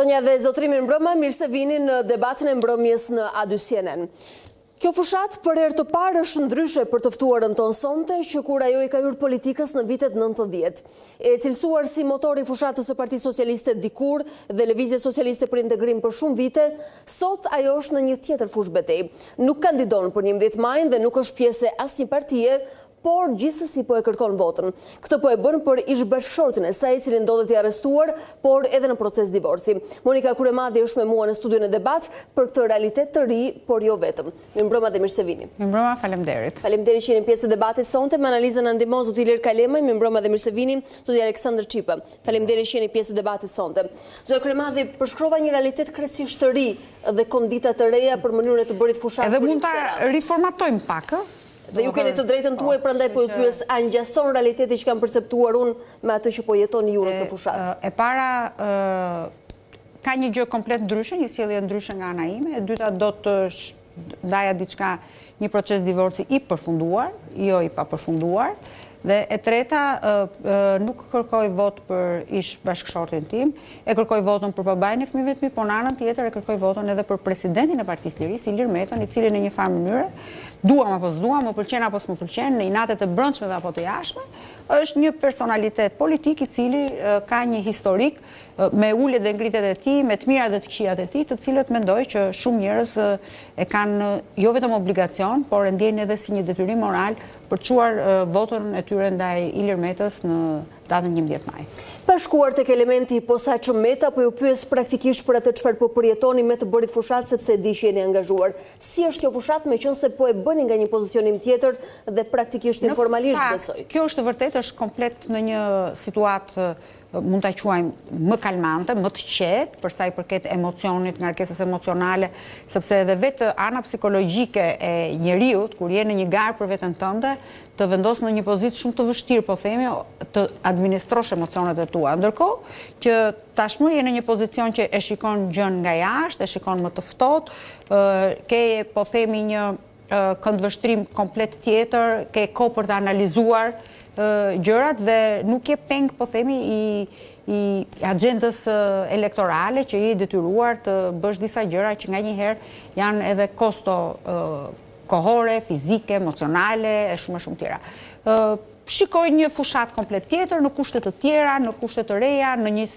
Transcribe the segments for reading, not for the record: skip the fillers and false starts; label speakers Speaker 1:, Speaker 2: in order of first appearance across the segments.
Speaker 1: Zonja dhe zotrimin mbrëma, mirë se vini në debatin e mbrëmjes në A2 CNN. Kjo fushat për herë të parë është ndryshe për të ftuarën tonë sonte që kur ajo i ka hyrë politikës në vitet 90. E cilësuar si motori fushatës së Partisë Socialiste dikur dhe Lëvizje Socialiste për Integrim për shumë vite, sot ajo është në një tjetër fushbetej. Nuk kandidon për 11 majin dhe nuk është pjesë e asnjë partie, por gjithsesi po e kërkon votën. Këtë po e bën për ish-bashkëshortin e saj, i cili ndodhet i arrestuar, por edhe në proces divorci. Monika Kuremadhi është me mua në studion e debat për këtë realitet të ri, por jo vetëm. Mirëmbrëma dhe mirë se vini.
Speaker 2: Mirëmbrëma, faleminderit.
Speaker 1: Faleminderit që jeni pjesë e debatit sonte. Me analizën na ndihmon zoti Ilir Kalemaj. Mirëmbrëma dhe mirë se vini. Zoti Aleksandër Çipa. Faleminderit që jeni pjesë e debatit sonte. Zoti Kuremadhi, përshkrova një realitet krejtësisht të ri dhe kondita të reja për mënyrën e të bërit fushat.
Speaker 2: Edhe mund ta riformatojmë pak,
Speaker 1: Dhe ju keni të drejtën tuaj, prandaj po ju pyes, a ngjason realiteti që kam perceptuar unë me atë që po jetoni ju në këtë fushat?
Speaker 2: E para ka një gjë komplet ndryshe, një sjellje ndryshe nga ana ime, e dyta do të ndaja diçka, një proces divorci i përfunduar, jo i papërfunduar, dhe e treta nuk kërkoj vot për ish bashkëshortin tim, e kërkoj votën për babain e fëmijëve të mi, por në anën tjetër e kërkoj votën edhe për presidentin e Partisë Lirisë, Ilir Metën, i cili në një farë mënyrë, duam apo s'duam, më pëlqen apo s'më pëlqen, në inatet e brendshme dhe apo të jashtme, është një personalitet politik i cili ka një historik me uljet dhe ngritet e tij, me të mirat dhe të këqijat e tij, të cilët mendoj që shumë njerëz e kanë jo vetëm obligacion, por e ndjejnë edhe si një detyrim moral për të çuar votën e tyre ndaj Ilir Metës në datën 11 maj.
Speaker 1: Pa shkuar tek elementi i posaçëm Meta, po ju pyes praktikisht për atë çfarë po përjetoni me të bërit fushat, sepse e di që jeni angazhuar. Si është kjo fushat, meqense po e bëni nga një pozicionim tjetër dhe praktikisht informalisht besoj?
Speaker 2: Kjo është vërtet, është komplet në një situatë mund ta quajmë më kalmante, më të qetë, për sa i përket emocionit, ngarkesës emocionale, sepse edhe vetë ana psikologjike e njeriut, kur je në një garë për veten tënde, të vendos në një pozitë shumë të vështirë, po themi, të administrosh emocionet e tua. Ndërkohë që tashmë je në një pozicion që e shikon gjën nga jashtë, e shikon më të ftohtë, ke, po themi, një këndvështrim komplet tjetër, ke kohë për të analizuar gjërat dhe nuk je peng, po themi, i agjendës elektorale që je i detyruar të bësh disa gjëra që nganjëherë janë edhe kosto kohore, fizike, emocionale e shumë tjera. Shikoj një fushat komplet tjetër, në kushte të tjera, në kushte të reja, në një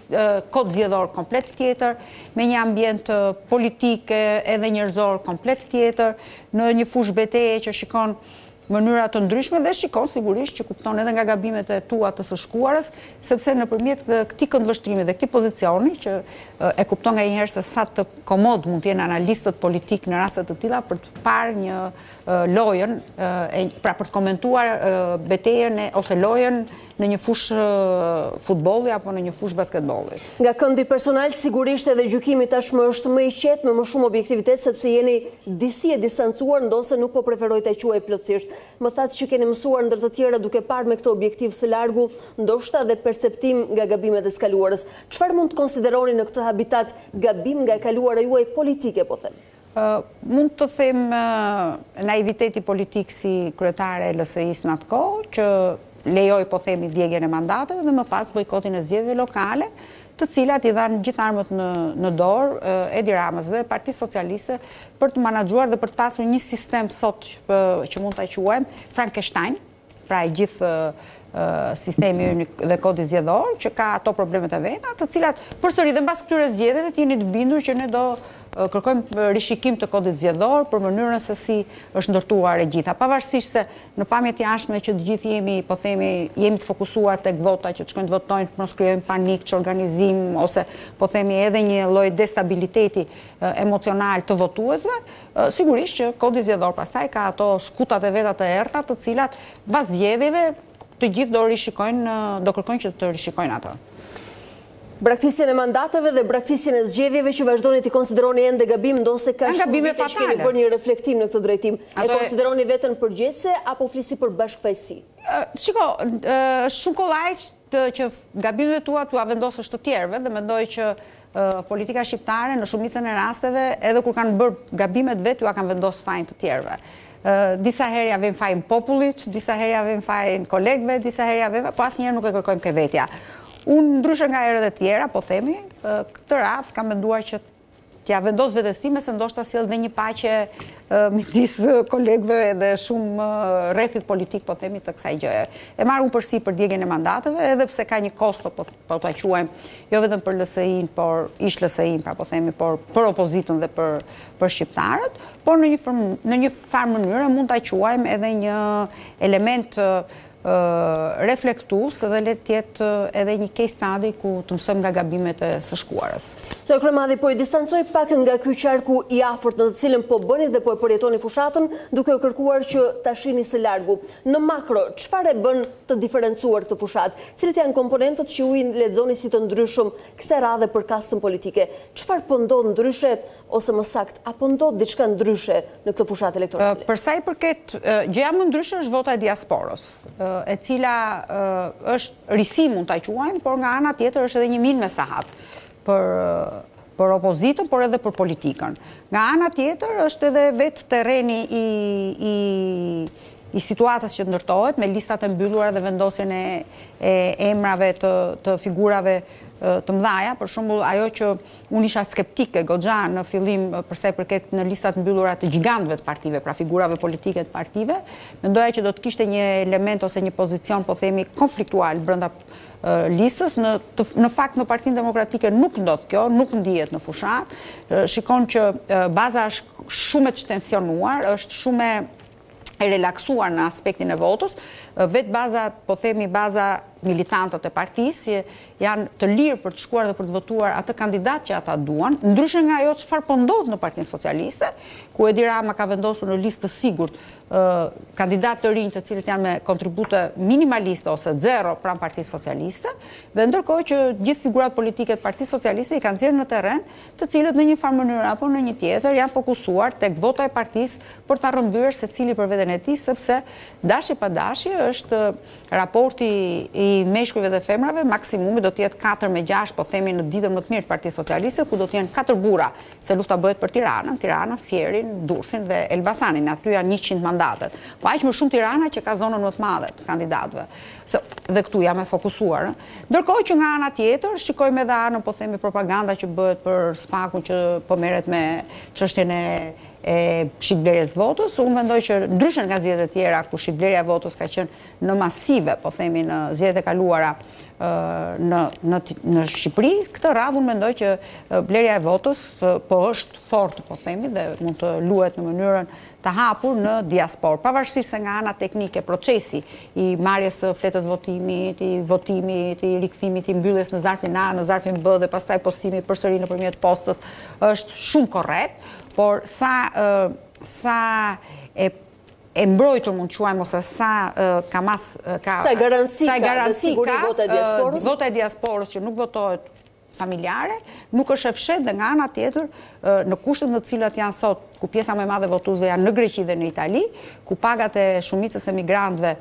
Speaker 2: kod zgjedhor komplet tjetër, me një ambient politik edhe njerëzor komplet tjetër, në një fushë betejë që shikon mënyra të ndryshme dhe shikon sigurisht që kupton edhe nga gabimet e tua të së shkuarës, sepse nëpërmjet këtij këndvështrimi dhe këtij pozicioni që e kupton nganjëherë se sa të komod mund të jenë analistët politik në raste të tilla për të parë një lojën, pra për të komentuar betejën ose lojën në një fushë futbolli apo në një fushë basketbolli.
Speaker 1: Nga këndi personal, sigurisht edhe gjykimi tashmë është më i qetë, me më shumë objektivitet, sepse jeni disi e distancuar, ndonse nuk po preferoj ta quaj plotësisht. Më thatë që keni mësuar ndër të tjera duke parë me këtë objektiv së largu, ndoshta dhe perceptim nga gabimet e skaluarës. Çfarë mund të konsideroni në këtë habitat gabim nga e kaluara juaj politike, po them?
Speaker 2: Mund të them naiviteti politik si kryetare e LSI-s në atë kohë, që lejoj, po themi, djegjen e mandateve dhe më pas bojkotin e zgjedhjeve lokale, të cilat i dhanë gjithë armët në dorë Edi Ramës dhe Partisë Socialiste për të menaxhuar dhe për të pasur një sistem sot që mund ta quajmë Frankenstein, pra i gjithë sistemi dhe kodi zgjedhor, që ka ato problemet e veta, të cilat përsëri dhe mbas këtyre zgjedhjeve të jeni të bindur që ne do kërkojmë rishikim të kodit zgjedhor për mënyrën se si është ndërtuar e gjitha. Pavarësisht se në pamje të jashtme që të gjithë jemi, po themi, jemi të fokusuar tek vota, që të shkojnë të votojnë, mos krijojmë panik, çorganizim ose po themi edhe një lloj destabiliteti emocional të votuesve, sigurisht që kodi zgjedhor pastaj ka ato skutat e veta të errta, të cilat pas zgjedhjeve të gjithë do kërkojnë që të rishikojnë ato.
Speaker 1: Braktisjen e mandateve dhe braktisjen e zgjedhjeve që vazhdoni t'i konsideroni ende gabim, ndonse ka shumë vite që keni bërë një reflektim në këtë drejtim. E konsideroni veten përgjegjëse apo flisi për bashkëfaqësi?
Speaker 2: Shiko, shumë kollaj që gabimet tua t'ua vendosësh të tjerëve dhe mendoj që politika shqiptare në shumicën e rasteve, edhe kur kanë bërë gabimet vet, t'ua kanë vendosur fajin të tjerëve. Disa herë ja vjen fajin popullit, disa herë ja vjen fajin kolegëve, disa herë ja vjen, po asnjëherë nuk e kërkojmë ke vetja. Unë ndryshe nga herët e tjera, po themi, këtë radhë kam menduar që t'ja vendos vetes time se ndoshta sjell dhe një paqe midis kolegëve dhe shumë rrethit politik, po themi, të kësaj gjëje. E marr unë përsi për djegjen e mandateve, edhe pse ka një kosto, po ta quajmë, jo vetëm për LSI-n, por ish LSI-n, pra po themi, por për opozitën dhe për shqiptarët, por në një farë mënyrë mund ta quajmë edhe një element reflektues dhe le të jetë edhe një case study ku të mësojmë nga gabimet e së shkuarës.
Speaker 1: Zotëri Kryemadhi, po i distancoj pak nga ky qarku i afërt në të cilën po bëni dhe po e përjetoni fushatën, duke u kërkuar që ta shihni së largu. Në makro, çfarë e bën të diferencuar këtë fushatë? Cilët janë komponentët që ju i lexoni si të ndryshëm kësaj radhe për kastën politike? Çfarë po ndodh ndryshe ose më sakt, apo ndodh diçka ndryshe në këtë fushatë elektorale?
Speaker 2: Për sa i përket, gjëja më ndryshe është vota e diasporës, e cila është risi mund ta quajmë, por nga ana tjetër është edhe një mirë mesahat për opozitën, por edhe për politikën. Nga ana tjetër është edhe vetë terreni i situatës që ndërtohet me listat e mbyllura dhe vendosjen e emrave të figurave të mëdhaja, për shembull ajo që unë isha skeptike goxha në fillim për sa i përket në listat mbyllura të gjigantëve të partive, pra figurave politike të partive, mendoja që do të kishte një element ose një pozicion, po themi, konfliktual brenda listës. Në fakt në Partinë Demokratike nuk ndodh kjo, nuk ndihet në fushat. Shikon që baza është shumë e tensionuar, është shumë e relaksuar në aspektin e votës. Vetë baza, po themi, baza militantët e partisë janë të lirë për të shkuar dhe për të votuar atë kandidat që ata duan, ndryshe nga ajo çfarë po ndodh në Partinë Socialiste, ku Edi Rama ka vendosur në listë të sigurt kandidatë të rinj të cilët janë me kontribute minimaliste ose zero pranë Partisë Socialiste, dhe ndërkohë që gjithë figurat politike të Partisë Socialiste i kanë nxjerrë në terren, të cilët në një farë mënyrë apo në një tjetër janë fokusuar tek vota e partisë për ta rrëmbyer secili për veten e tij, sepse dashi pa dashi është raporti i meshkujve dhe femrave, maksimumi do të jetë 4-6, po themi në ditën më të mirë të Partisë Socialiste, ku do të jenë 4 burra, se lufta bëhet për Tiranën, Fierin, Durrësin dhe Elbasanin. Aty janë 100 mandatet. Po aq më shumë Tirana që ka zonën më të madhe të kandidatëve. Dhe këtu jam e fokusuar. Ndërkohë që nga ana tjetër shikojmë edhe anën, po themi, propaganda që bëhet për SPAK-un që po merret me çështjen e shitblerjes votës. Unë mendoj që ndryshe nga zgjedhjet e tjera ku shitblerja e votës ka qenë në masive, po themi në zgjedhjet e kaluara në Shqipëri, këtë radhë unë mendoj që blerja e votës po është fort, po themi, dhe mund të luhet në mënyrën të hapur në diasporë, pavarësisht se nga ana teknike procesi i marrjes së fletës votimit, i votimit, i rikthimit, i mbylljes në zarfin A, në zarfin B dhe pastaj postimi përsëri nëpërmjet postës është shumë korrekt, por sa e mbrojtur mund të quajmë, ose sa
Speaker 1: garanci ka
Speaker 2: vota e diasporës që nuk votohet familjare, nuk është e fshehtë dhe nga ana tjetër në kushtet në të cilat janë sot, ku pjesa më e madhe votuesve janë në Greqi dhe në Itali, ku pagat e shumicës e migrantëve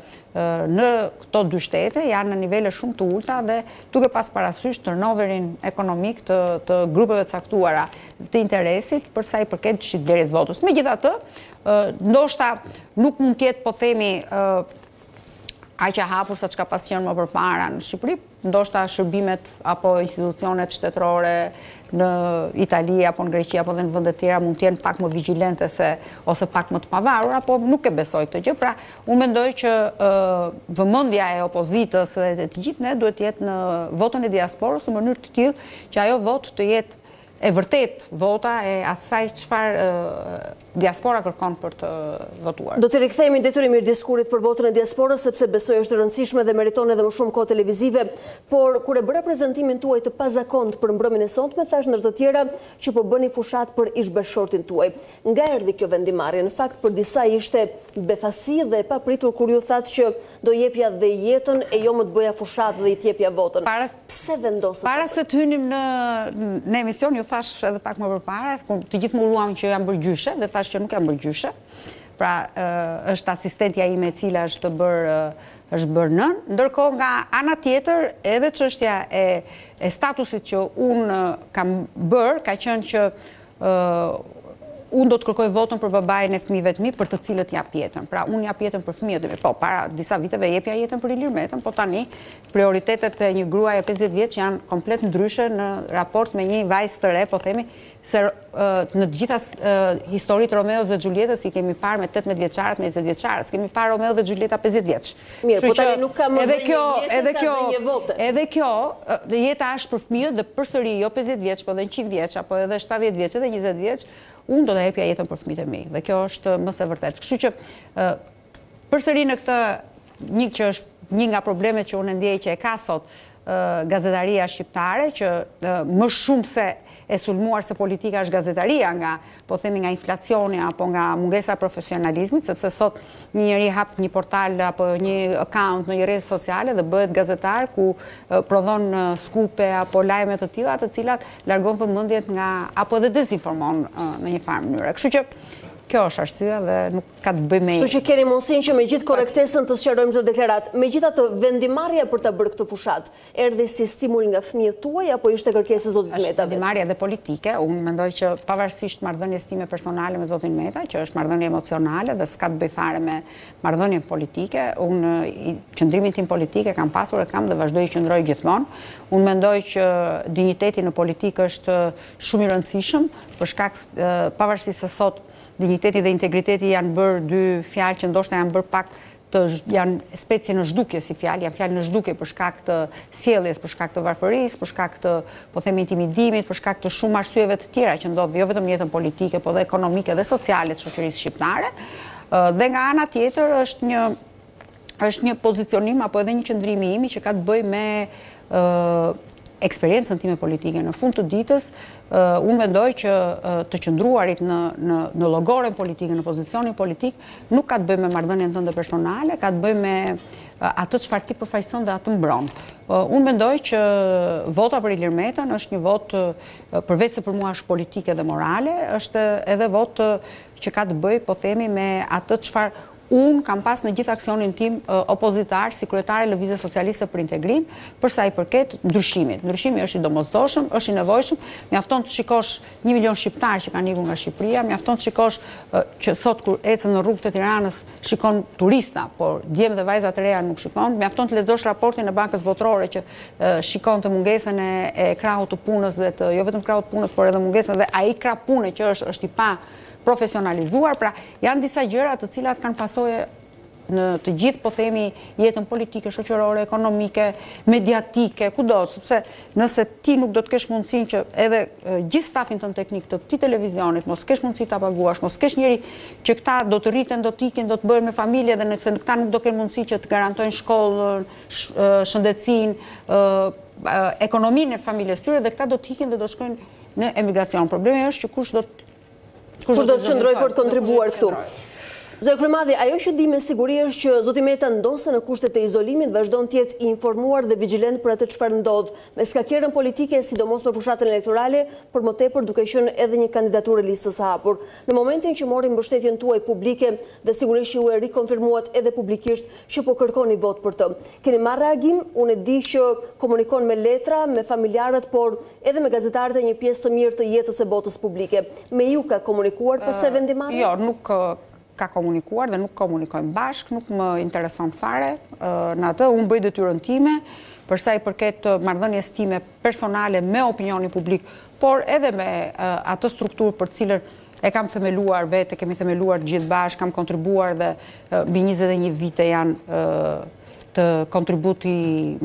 Speaker 2: në këto dy shtete janë në nivele shumë të ulta dhe duke pas parasysh turnoverin ekonomik të grupeve të caktuara të interesit për sa i përket shitblerjes votës. Megjithatë, ndoshta nuk mund të jetë, po themi, aq e hapur sa çka pas qenë më përpara në Shqipëri, ndoshta shërbimet apo institucionet shtetërore në Itali apo në Greqi apo dhe në vende të tjera mund të jenë pak më vigjilente ose pak më të pavarura, apo nuk e besoj këtë gjë. Pra, unë mendoj që vëmendja e opozitës dhe të gjithë ne duhet të jetë në votën e diasporës në mënyrë të tillë që ajo votë të jetë e vërtet vota e asaj çfarë diaspora kërkon për të votuar.
Speaker 1: Do të rikthehemi detyrimit diskurit për votën e diasporës, sepse besoj është e rëndësishme dhe meriton edhe më shumë kohë televizive, por kur e bëra prezantimin tuaj të pazakont për mbrëmjen e sotme, thash ndër të tjera që po bëni fushat për ish-bashortin tuaj. Nga erdhi kjo vendimarrje? Në fakt për disa ishte befasi dhe e papritur kur ju thatë që do jepja dhe jetën e jo më të bëja fushat dhe i t'jepja votën. Pse vendosët?
Speaker 2: Para se të hynim në emision, ju thash edhe pak më përpara, të gjithë më uruam që jam bërë gjyshe, dhe thash që nuk jam bërë gjyshe. Pra, është asistentja ime e cila është bërë nën. Ndërkohë nga ana tjetër, edhe çështja e statusit që unë kam bërë, ka qenë që unë do të kërkoj votën për babain e fëmijëve të mi për të cilët jap jetën. Pra unë jap jetën për fëmijët e mi. Po, para disa viteve jepja jetën për Ilir Metën, po tani prioritetet e një gruaje 50 vjeç janë komplet ndryshe në raport me një vajzë të re, po themi, se në të gjitha historitë Romeos dhe Xhulietës i kemi parë me 18 vjeçarët, me 20 vjeçarët, kemi parë Romeo dhe Xhulieta 50 vjeç.
Speaker 1: Mirë, po tani nuk ka më një votë.
Speaker 2: Edhe kjo, jeta është për fëmijët dhe përsëri jo 50 vjeç, po edhe 100 vjeç apo edhe 70 vjeç edhe 20 vjeç, unë do të jepja jetën për fëmijët e mi. Dhe kjo është më së vërtet. Kështu që përsëri në këtë që është një nga problemet që unë ndjej që e ka sot gazetaria shqiptare, që më shumë se e sulmuar se politika është gazetaria nga, po themi, nga inflacioni apo nga mungesa e profesionalizmit, sepse sot një njeri hap një portal apo një account në një rrjet sociale dhe bëhet gazetar ku prodhon skupe apo lajme të tilla, të cilat largon vëmendjet nga apo edhe dezinformon në një farë mënyrë. Kështu që kjo është arsyeja dhe nuk ka të bëjë me...
Speaker 1: Kështu që keni mundësinë që me gjithë korrektesën të sqarojmë çdo deklarat. Megjithatë, vendimarrja për ta bërë këtë fushat erdhi si stimul nga fëmijët tuaj apo ishte kërkesë e zotit Meta?
Speaker 2: Është vendimarrja dhe politike. Unë mendoj që pavarësisht marrëdhënies time personale me zotin Meta, që është marrëdhënie emocionale dhe s'ka të bëjë fare me marrëdhënien politike, unë qëndrimin tim politike kam pasur e kam dhe vazhdoj të qëndroj gjithmonë. Unë mendoj që dinjiteti në politikë është shumë i rëndësishëm, për shkak pavarësisht se sot digniteti dhe integriteti janë bërë dy fjalë që ndoshta janë bërë pak janë specie në zhdukje si fjalë, janë fjalë në zhdukje për shkak të sjelljes, për shkak të varfërisë, për shkak të, po themi, intimidimit, për shkak të shumë arsyeve të tjera që ndodhin jo vetëm në jetën politike, por edhe ekonomike dhe sociale të shoqërisë shqiptare. Dhe nga ana tjetër është një pozicionim apo edhe një qëndrim i imi që ka të bëjë me eksperiencën time politike. Në fund të ditës, unë mendoj që të qëndruarit në llogoren politike, në pozicionin politik, nuk ka të bëjë me marrëdhënien tënde personale, ka të bëjë me atë çfarë ti përfaqëson dhe atë mbron. Unë mendoj që vota për Ilir Metën është një votë, përveç se për mua është politike dhe morale, është edhe votë që ka të bëjë, po themi, me atë çfarë unë kam pas në gjithë aksionin tim opozitar si kryetare e Lëvizjes Socialiste për Integrim, për sa i përket ndryshimit. Ndryshimi është i domosdoshëm, është i nevojshëm, mjafton të shikosh 1 milion shqiptar që kanë ikur nga Shqipëria, mjafton të shikosh që sot kur ecën në rrugët e Tiranës shikon turista, por djemë dhe vajza të reja nuk shikon, mjafton të lexosh raportin e Bankës Botërore që shikon të mungesën e krahut të punës dhe të jo vetëm krahut të punës, por edhe mungesën dhe ai krah pune që është i pa profesionalizuar, pra janë disa gjëra të cilat kanë pasojë në të gjithë, po themi, jetën politike, shoqërore, ekonomike, mediatike, kudo, sepse nëse ti nuk do të kesh mundësinë që edhe gjithë stafin tënd teknik të këtij televizionit, mos kesh mundësi ta paguash, mos kesh njëri që këta do të rriten, do të ikin, do të bëhen me familje dhe nëse këta nuk do kenë mundësi që të garantojnë shkollën, shëndetësinë, ekonominë e familjes tyre dhe këta do të ikin dhe do të shkojnë në emigracion. Problemi është që kush do
Speaker 1: të qëndroj për të kontribuar këtu. Zoti Kryemadhi, ajo që di me siguri është që zoti Meta ndonse në kushtet e izolimit vazhdon të jetë i informuar dhe vigjilent për atë çfarë ndodh me skakjerën politike, sidomos me fushatën elektorale, për më tepër duke qenë edhe një kandidaturë listës së hapur. Në momentin që mori mbështetjen tuaj publike dhe sigurisht që u e rikonfirmuat edhe publikisht që po kërkoni vot për të. Keni marrë reagim? Unë e di që komunikon me letra, me familjarët, por edhe me gazetarët e një pjesë të mirë të jetës e botës publike. Me ju ka komunikuar pse vendimarrja?
Speaker 2: Jo, nuk ka komunikuar dhe nuk komunikojmë bashkë, nuk më intereson fare në atë. Unë bëj detyrën time, për sa i përket marrëdhënies time personale me opinionin publik, por edhe me atë strukturë për cilën e kam themeluar vetë, kemi themeluar gjithë bashkë, kam kontribuar dhe mbi 21 vite janë të kontributi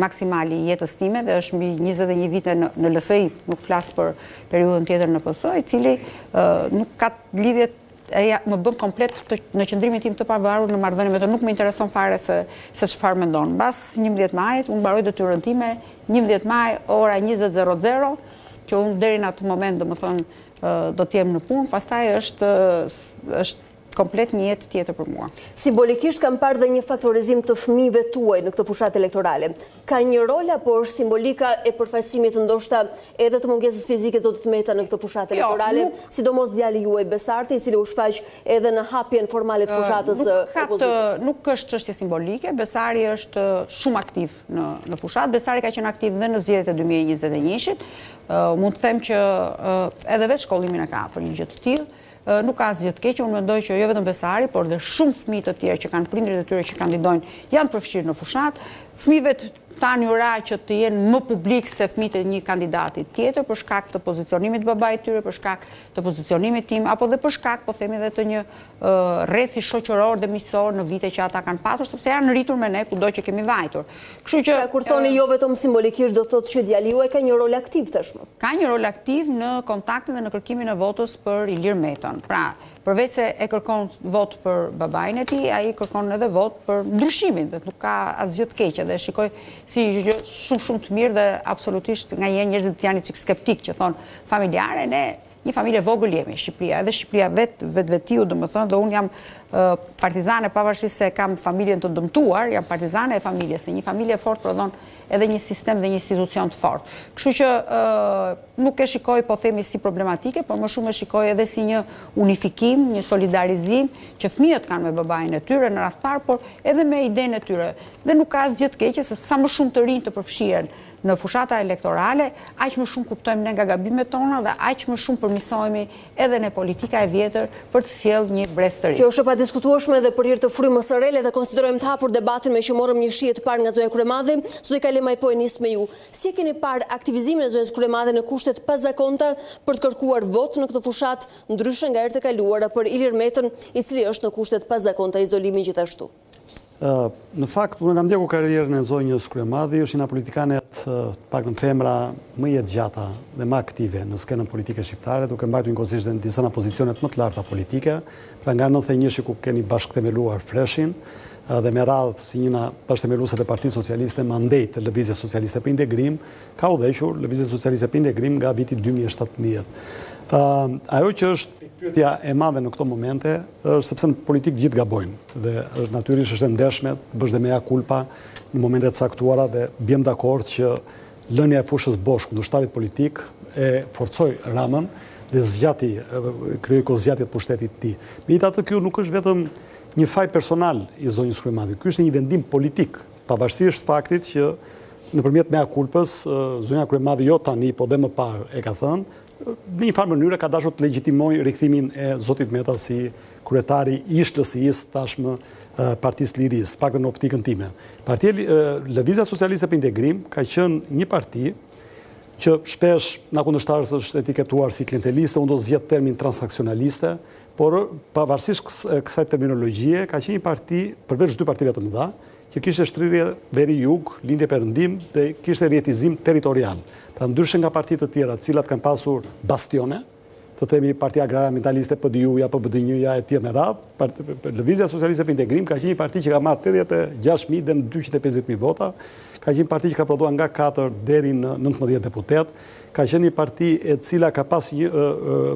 Speaker 2: maksimal i jetës time dhe është mbi 21 vite në LSI, nuk flas për periudhën tjetër në PS, i cili nuk ka lidhje më bën komplet në qëndrimin tim të pavarur në marrëdhënie me të, nuk më intereson fare se çfarë mendon. Mbas 11 majit unë mbaroj detyrën time, 11 maj ora 20:00, që unë deri në atë moment domethënë do të jem në punë, pastaj është komplet një jetë tjetër për mua.
Speaker 1: Simbolikisht kam parë dhe një faktorizim të fëmijëve tuaj në këtë fushatë elektorale. Ka një rol apo është simbolika e përfaqësimit ndoshta edhe të mungesës fizike të zotit Meta në këtë fushatë elektorale, sidomos djali juaj Besarti, i cili u shfaq edhe në hapjen formale të fushatës opozitës?
Speaker 2: Nuk është çështje simbolike. Besari është shumë aktiv në fushatë. Besari ka qenë aktiv dhe në zgjedhjet e 2021-shit. Mund të them që edhe vetë shkollimin e ka për një gjë të tillë. nuk ka asgjë të keqe, unë mendoj që jo vetëm Besari, por dhe shumë fëmijë të tjerë që kanë prindrit e tyre që kandidojnë, janë përfshirë në fushat. Fëmijëve tani ura që të jenë më publik se fëmijët e një kandidati tjetër për shkak të pozicionimit të babait tyre, për shkak të pozicionimit tim, apo dhe për shkak, po themi, edhe të një rrethi shoqëror dhe miqësor në vite që ata kanë patur, sepse janë rritur me ne kudo që kemi vajtur. Kështu që
Speaker 1: kur thoni jo vetëm simbolikisht, do thotë që djali juaj ka një rol aktiv tashmë.
Speaker 2: Ka një rol aktiv në kontaktin dhe në kërkimin e votës për Ilir Metën. Pra, përveç se e kërkon vot për babain e tij, ai kërkon edhe vot për ndryshimin, dhe nuk ka asgjë të keqe dhe shikoj si gjë shumë të mirë dhe absolutisht nganjëherë njerëzit janë çik skeptik që thon familjare, ne një familje vogël jemi, Shqipëria, edhe Shqipëria vetiu, domethënë, dhe unë jam partizane pavarësisht se kam familjen të dëmtuar, jam partizane e familjes, se një familje fort prodhon edhe një sistem dhe një institucion të fort. Kështu që nuk e shikoj, po themi, si problematike, por më shumë e shikoj edhe si një unifikim, një solidarizim që fëmijët kanë me babain e tyre në radh parë, por edhe me idenë e tyre. Dhe nuk ka asgjë të keqe se sa më shumë të rinj të përfshihen në fushata elektorale, aq më shumë kuptojmë ne nga gabimet tona dhe aq më shumë përmirësohemi edhe në politika e vjetër për të sjellë një brez të ri.
Speaker 1: Kjo është e padiskutueshme dhe për hir të frymës së re, le të konsiderojmë të hapur debatin me që morëm një shije të parë nga zonja Kryemadhe, sot i kaloj po e nis me ju. Si e keni parë aktivizimin e zonjës Kryemadhe në kushtet pazakonta për të kërkuar vot në këtë fushat, ndryshe nga herët e kaluara për Ilir Metën, i cili është në kushtet pazakonta izolimin gjithashtu?
Speaker 3: Në fakt, unë kam ndjekur karrierën e zonjës Kryemadhi, është një politikanet paktën femra më jetë gjata dhe më aktive në skenën politike shqiptare, duke mbajtur njëkohësisht në disa pozicionet më të larta politike, pra nga 91 ku keni bashkëthemeluar Freshin, dhe me radhë si njëna bashkëthemeluese të Partisë Socialiste mandej të Lëvizjes Socialiste për Integrim, ka udhëhequr Lëvizjes Socialiste për Integrim nga viti 2017. Ajo që është pyetja e madhe në këto momente është sepse në politikë gjithë gabojnë dhe natyrisht është e ndershme të bësh dhe mea culpa në momentet caktuara dhe bjem dakord që lënia e fushës bosh kundërshtarit politik e forcoi Ramën dhe krijoi kozgjatje të pushtetit të tij. Megjithatë, ky nuk është vetëm një faj personal i zonjës Kryemadhi. Ky është një vendim politik, pavarësisht faktit që nëpërmjet mea culpës zonja Kryemadhi jo tani, po dhe më parë e ka thënë, në një farë mënyrë ka dashur të legjitimojë rikthimin e zotit Meta si kryetari i SLS-së tashmë Partisë Lirisë, pak në optikën time. Lëvizja Socialiste për Integrim ka qenë një parti që shpesh nga kundërshtarët është etiketuar si klienteliste, unë do zgjedh termin transaksionaliste, por pavarësisht kësaj terminologjie ka qenë një parti, përveç dy partive të mëdha, që kishte shtrirje veri-jug, lindje perëndim dhe kishte rjetizim territorial. Pra ndryshe nga partitë të tjera, të cilat kanë pasur bastione, të themi Partia Agrare Ambientaliste, PDU-ja, PBDN-ja e tjerë me radhë, Lëvizja Socialiste për Integrim ka qenë një parti që ka marrë 86.000 dhe në 250.000 vota, ka qenë një parti që ka prodhuar nga 4 deri në 19 deputet, ka qenë një parti e cila ka pas një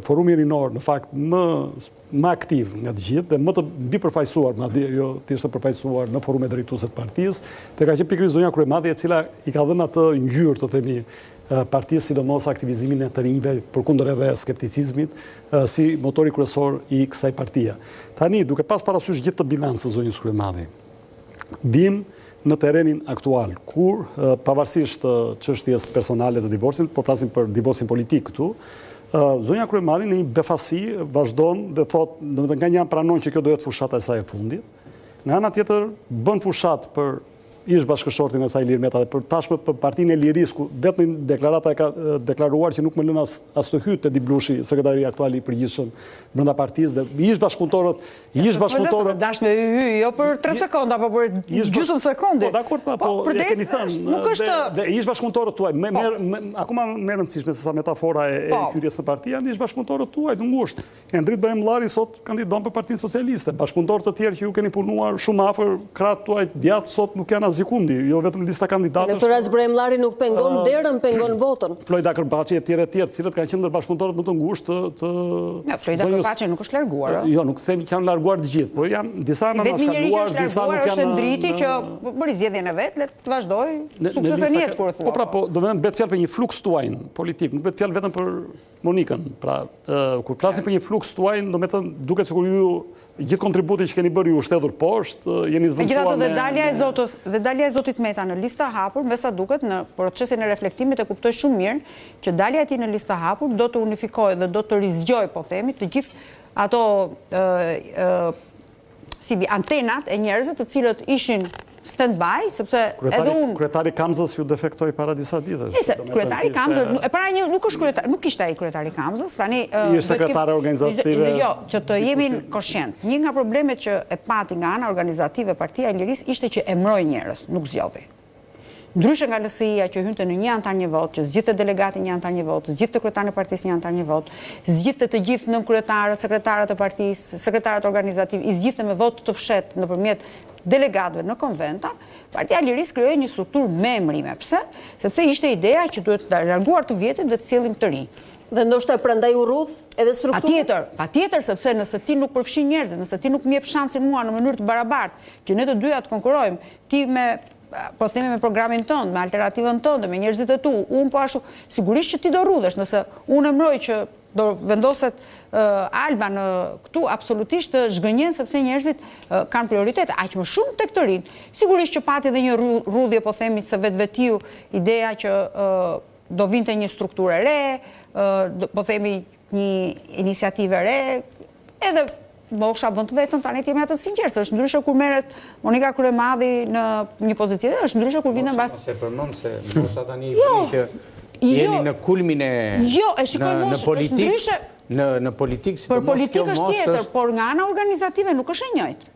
Speaker 3: forum rinor, në fakt më aktiv nga të gjithë dhe më të mbi përfaqësuar, madje jo thjesht përfaqësuar në forumet drejtuese të partisë, dhe ka qenë pikërisht zonja Kryemadhi e cila i ka dhënë atë ngjyrë, të themi, partisë, sidomos aktivizimin e të rinjve përkundër edhe skepticizmit, si motori kryesor i kësaj partie. Tani, duke pas parasysh gjithë të bilancën zonjës Kryemadhi, bim në terrenin aktual, kur pavarësisht çështjes personale të divorcit, por flasim për divorcin politik këtu, zonja Kryemadhi në një befasi vazhdon dhe thot, domethënë nga një anë pranon që kjo do jetë fushata e saj e fundit, nga ana tjetër bën fushat për ish bashkëshortin e saj Ilir Meta dhe për tashmë për Partinë e Lirisë, ku vetëm deklarata e ka deklaruar që nuk më lën as të hyjë te Diblushi, sekretari aktual i përgjithshëm brenda partisë, dhe ish bashkëpunëtorët
Speaker 2: dash me hyj jo për 3 sekonda, apo për gjysmë sekonde.
Speaker 3: Po dakord, po e keni thënë.
Speaker 2: Nuk është
Speaker 3: dhe ish bashkëpunëtorët tuaj, akoma më rëndësishme se sa metafora e hyrjes në parti, janë ish bashkëpunëtorët tuaj të ngushtë. Endrit Bajmllari sot kandidon për Partinë Socialiste. Bashkëpunëtorë të tjerë që ju keni punuar shumë afër krahët tuaj djathtë sot nuk janë asgjikundi, jo vetëm lista kandidatësh.
Speaker 1: Elektorati Bajmllari nuk pengon derën, pengon votën.
Speaker 3: Flojda Kërbaçi e tjerë, të cilët kanë qenë ndër bashkëpunëtorët më të ngushtë të
Speaker 2: Flojda Kërbaçi nuk është larguar.
Speaker 3: Jo, nuk them që janë larguar të gjithë, por janë disa në shkaluar, disa nuk janë.
Speaker 2: Është ndriti që bëri zgjedhjen e vet, le të vazhdoj suksesin e jetë kur thua.
Speaker 3: Po pra, po, domethënë bëhet fjalë për një fluks tuaj politik, nuk bëhet fjalë vetëm për Monikën. Pra, kur flasim për një fluks tuaj, domethënë duket sikur ju gjithë kontributin që keni bërë ju shtedhur poshtë, jeni zvendësuar me...
Speaker 2: Dhe dalja e zotit Meta në lista hapur, me sa duket në procesin e reflektimit e kuptoj shumë mirë që dalja e tij në lista hapur do të unifikohet dhe do të rizgjojë, po themi, të gjithë ato antenat e njerëzve të cilët ishin stand-by, sepse edhe unë...
Speaker 3: Kryetari Kamzës ju defektoi para disa ditësh.
Speaker 2: Kryetari Kamzës, para një nuk është kryetari, nuk ishte ai kryetari Kamzës, tani...
Speaker 3: I është sekretare organizative...
Speaker 2: Jo, që të jemi koshient. Një nga problemet që e pati nga ana organizative Partia e Lirisë ishte që emroi njerëz, nuk zgjodhi. Ndryshe nga LSI-ja që hynte në një antar një vot, që zgjidhte delegatin një antar një vot, zgjidhte kryetarin e partisë një antar një vot, zgjidhte të gjithë nënkryetarët, sekretarët e partisë, sekretarët organizativ, i zgjidhte me vot të fshehtë nëpërmjet delegatëve në konventa, Partia e Lirisë krijoi një strukturë me emrime. Pse? Sepse ishte ideja që duhet të larguar të vjetët dhe të sillim të rinj.
Speaker 1: Dhe ndoshta prandaj u rrudh edhe struktura?
Speaker 2: Patjetër, sepse nëse ti nuk përfshin njerëzit, nëse ti nuk më jep shansin mua në mënyrë të barabartë, që ne të dyja të konkurrojmë, ti po themi me programin tënd, me alternativën tënde, me njerëzit e tu, unë po ashtu, sigurisht që ti do rrudhesh, nëse unë emroj që do vendoset Alba në këtu, absolutisht të zhgënjen sepse njerëzit kanë prioritet, aq më shumë tek të rinj. Sigurisht që pati edhe një rrudhje, po themi se vetvetiu, ideja që do vinte një strukturë e re, po themi një iniciativë e re, edhe Mosha bën të vetëm, tani jemi atë sinqert, është ndryshe kur merret Monika Kryemadhi në një pozicion, është ndryshe kur vjen mbas.
Speaker 4: Se përmend se Mosha tani që jeni në kulmin e në politikë, në politikë si
Speaker 2: për politikë është tjetër, por nga ana organizative nuk është e njëjtë.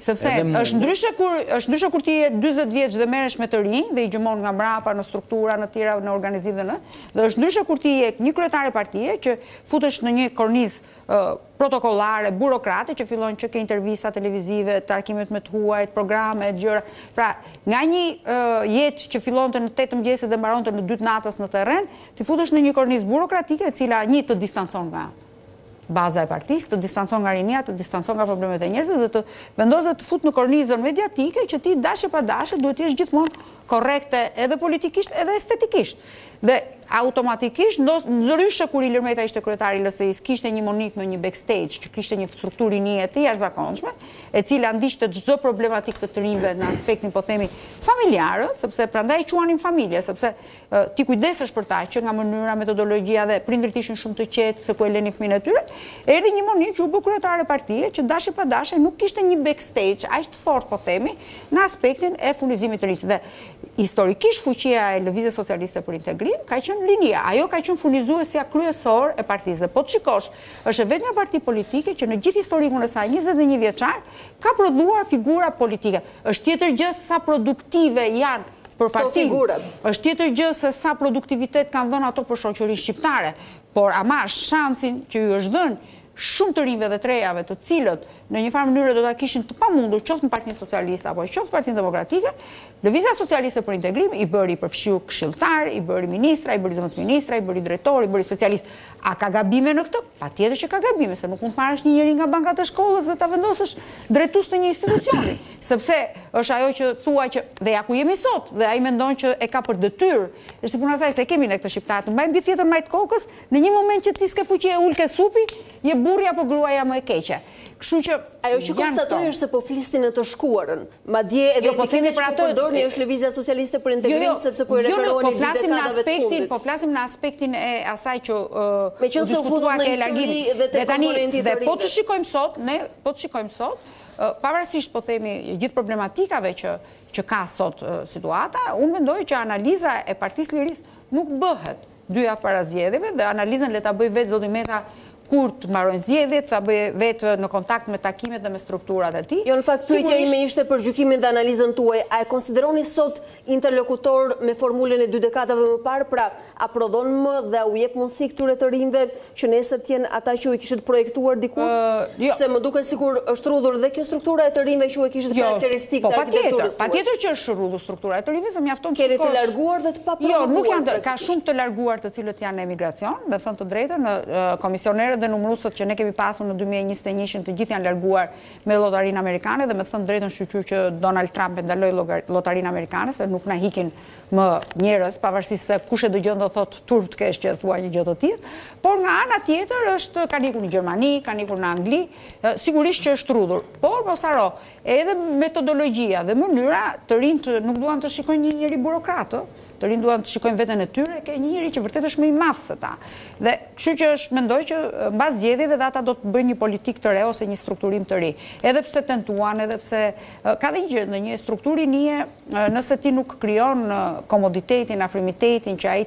Speaker 2: Sepse është ndryshe kur ti je 40 vjeç dhe merresh me të rinj dhe i gjymon nga mbrapa në struktura në tjera në organizim dhe është ndryshe kur ti je një kryetare partie që futesh në një kornizë protokollare, burokrate që fillon që ke intervista televizive, takimet me të huajt, programe, gjëra. Pra, nga një jetë që fillonte në 8 mëngjesit dhe mbaronte në 2 natës në terren, ti futesh në një kornizë burokratike e cila një të distancon nga baza e partisë, të distancon nga rinia, të distancon nga problemet e njerëzve dhe të vendos të fut në kornizën mediatike që ti dashe pa dashe duhet të jesh gjithmonë korrekte edhe politikisht edhe estetikisht. Dhe automatikisht, ndryshe kur Ilir Meta ishte kryetari i LSI-s, kishte një Monik në një backstage, që kishte një strukturë rinje të jashtëzakonshme, e cila ndiqte çdo problematik të rinjve në aspektin, po themi, familjar, sepse prandaj quanin familje, sepse ti kujdesesh për ta që nga mënyra, metodologjia dhe prindrit ishin shumë të qetë se ku e lënin fëmijën e tyre, erdhi një Monik që u bë kryetare partie, që dashe pa dashe nuk kishte një backstage aq të fortë, po themi, në aspektin e furnizimit të rinjve. Dhe historikisht fuqia e Lëvizjes Socialiste për Integrim ka qenë linia, ajo ka qenë furnizuesja kryesor e partisë. Dhe po të shikosh, është vetëm një parti politike që në gjithë historikun e saj 21 vjeçar ka prodhuar figura politike. Është tjetër gjë sa produktive janë për partinë. Është tjetër gjë se sa produktivitet kanë dhënë ato për shoqërinë shqiptare, por ama shansin që ju është dhënë shumë të rinjve dhe trejave të cilët në një farë mënyrë do ta kishin të pamundur qoftë në Partinë Socialiste apo qoftë Partinë Demokratike, Lëvizja Socialiste për Integrim i bëri përfshiu këshilltar, i bëri ministra, i bëri zëvendësministra, i bëri drejtor, i bëri specialist. A ka gabime në këtë? Patjetër që ka gabime, se nuk mund të marrësh një njerëz nga bankat e shkollës dhe ta vendosësh drejtues të një institucioni, sepse është ajo që thua që dhe ja ku jemi sot, dhe ai mendon që e ka për detyrë. Është si puna e saj se kemi ne këtë shqiptar, të mbajmë mbi tjetër majt kokës, në një moment që ti s'ke fuqi e ulke supi, je burri apo gruaja më e keqe. Kështu që
Speaker 1: ajo që konstatoj është se po flisnin në të shkuarën. Madje edhe
Speaker 2: po themi për atë
Speaker 1: përdorni është Lëvizja Socialiste për Integrim sepse po i referoheni
Speaker 2: dekadave të fundit. Po flasim në aspektin e asaj që
Speaker 1: meqense u futën në histori dhe komponenti
Speaker 2: dhe po të shikojmë sot, ne po të shikojmë sot, pavarësisht po themi gjithë problematikave që ka sot situata, unë mendoj që analiza e Partisë Lirisë nuk bëhet 2 javë para zgjedhjeve dhe analizën le ta bëj vetë zoti Meta kur të mbarojnë zgjedhjet, ta bëjë vetë në kontakt me takimet dhe me strukturat e tij.
Speaker 1: Jo, në fakt pyetja ime ishte për gjykimin dhe analizën tuaj. A e konsideroni sot interlokutor me formulën e 2 dekadave më parë, pra a prodhon më dhe u jep mundësi këtyre të rinjve që nesër të jenë ata që u kishit projektuar diku? Se më duket sikur është rrudhur dhe kjo struktura e të rinjve që u kishit karakteristikë të arkitekturës.
Speaker 2: Patjetër që është rrudhur struktura e të rinjve, se mjafton të
Speaker 1: shikosh. Keni të larguar dhe të paprovuar?
Speaker 2: Jo, nuk janë, ka shumë të larguar të cilët janë në emigracion, me thënë të drejtën, komisionerët dhe numërusët që ne kemi pasur në 2021 të gjithë janë larguar me llotarinë amerikane dhe me thënë drejtën shqyr që Donald Trump e ndaloi llotarinë amerikane se nuk na hikin më njerëz, pavarësisht se kush e dëgjon do thotë turp të kesh që thua një gjë të tillë, por nga ana tjetër është ka nikur në Gjermani, ka nikur në Angli, sigurisht që është rrudhur. Por mos haro, edhe metodologjia dhe mënyra të rinjt nuk duan të shikojnë një njeri burokrat, të rinj duan të shikojnë veten e tyre, ke një njeri që vërtet është më i madh se ta. Dhe kështu që mendoj që mbas zgjedhjeve ata do të bëjnë një politikë të re ose një strukturim të ri. Edhe pse tentuan, edhe pse ka dhe një gjë në një strukturë nie, nëse ti nuk krijon komoditetin, afrimitetin që ai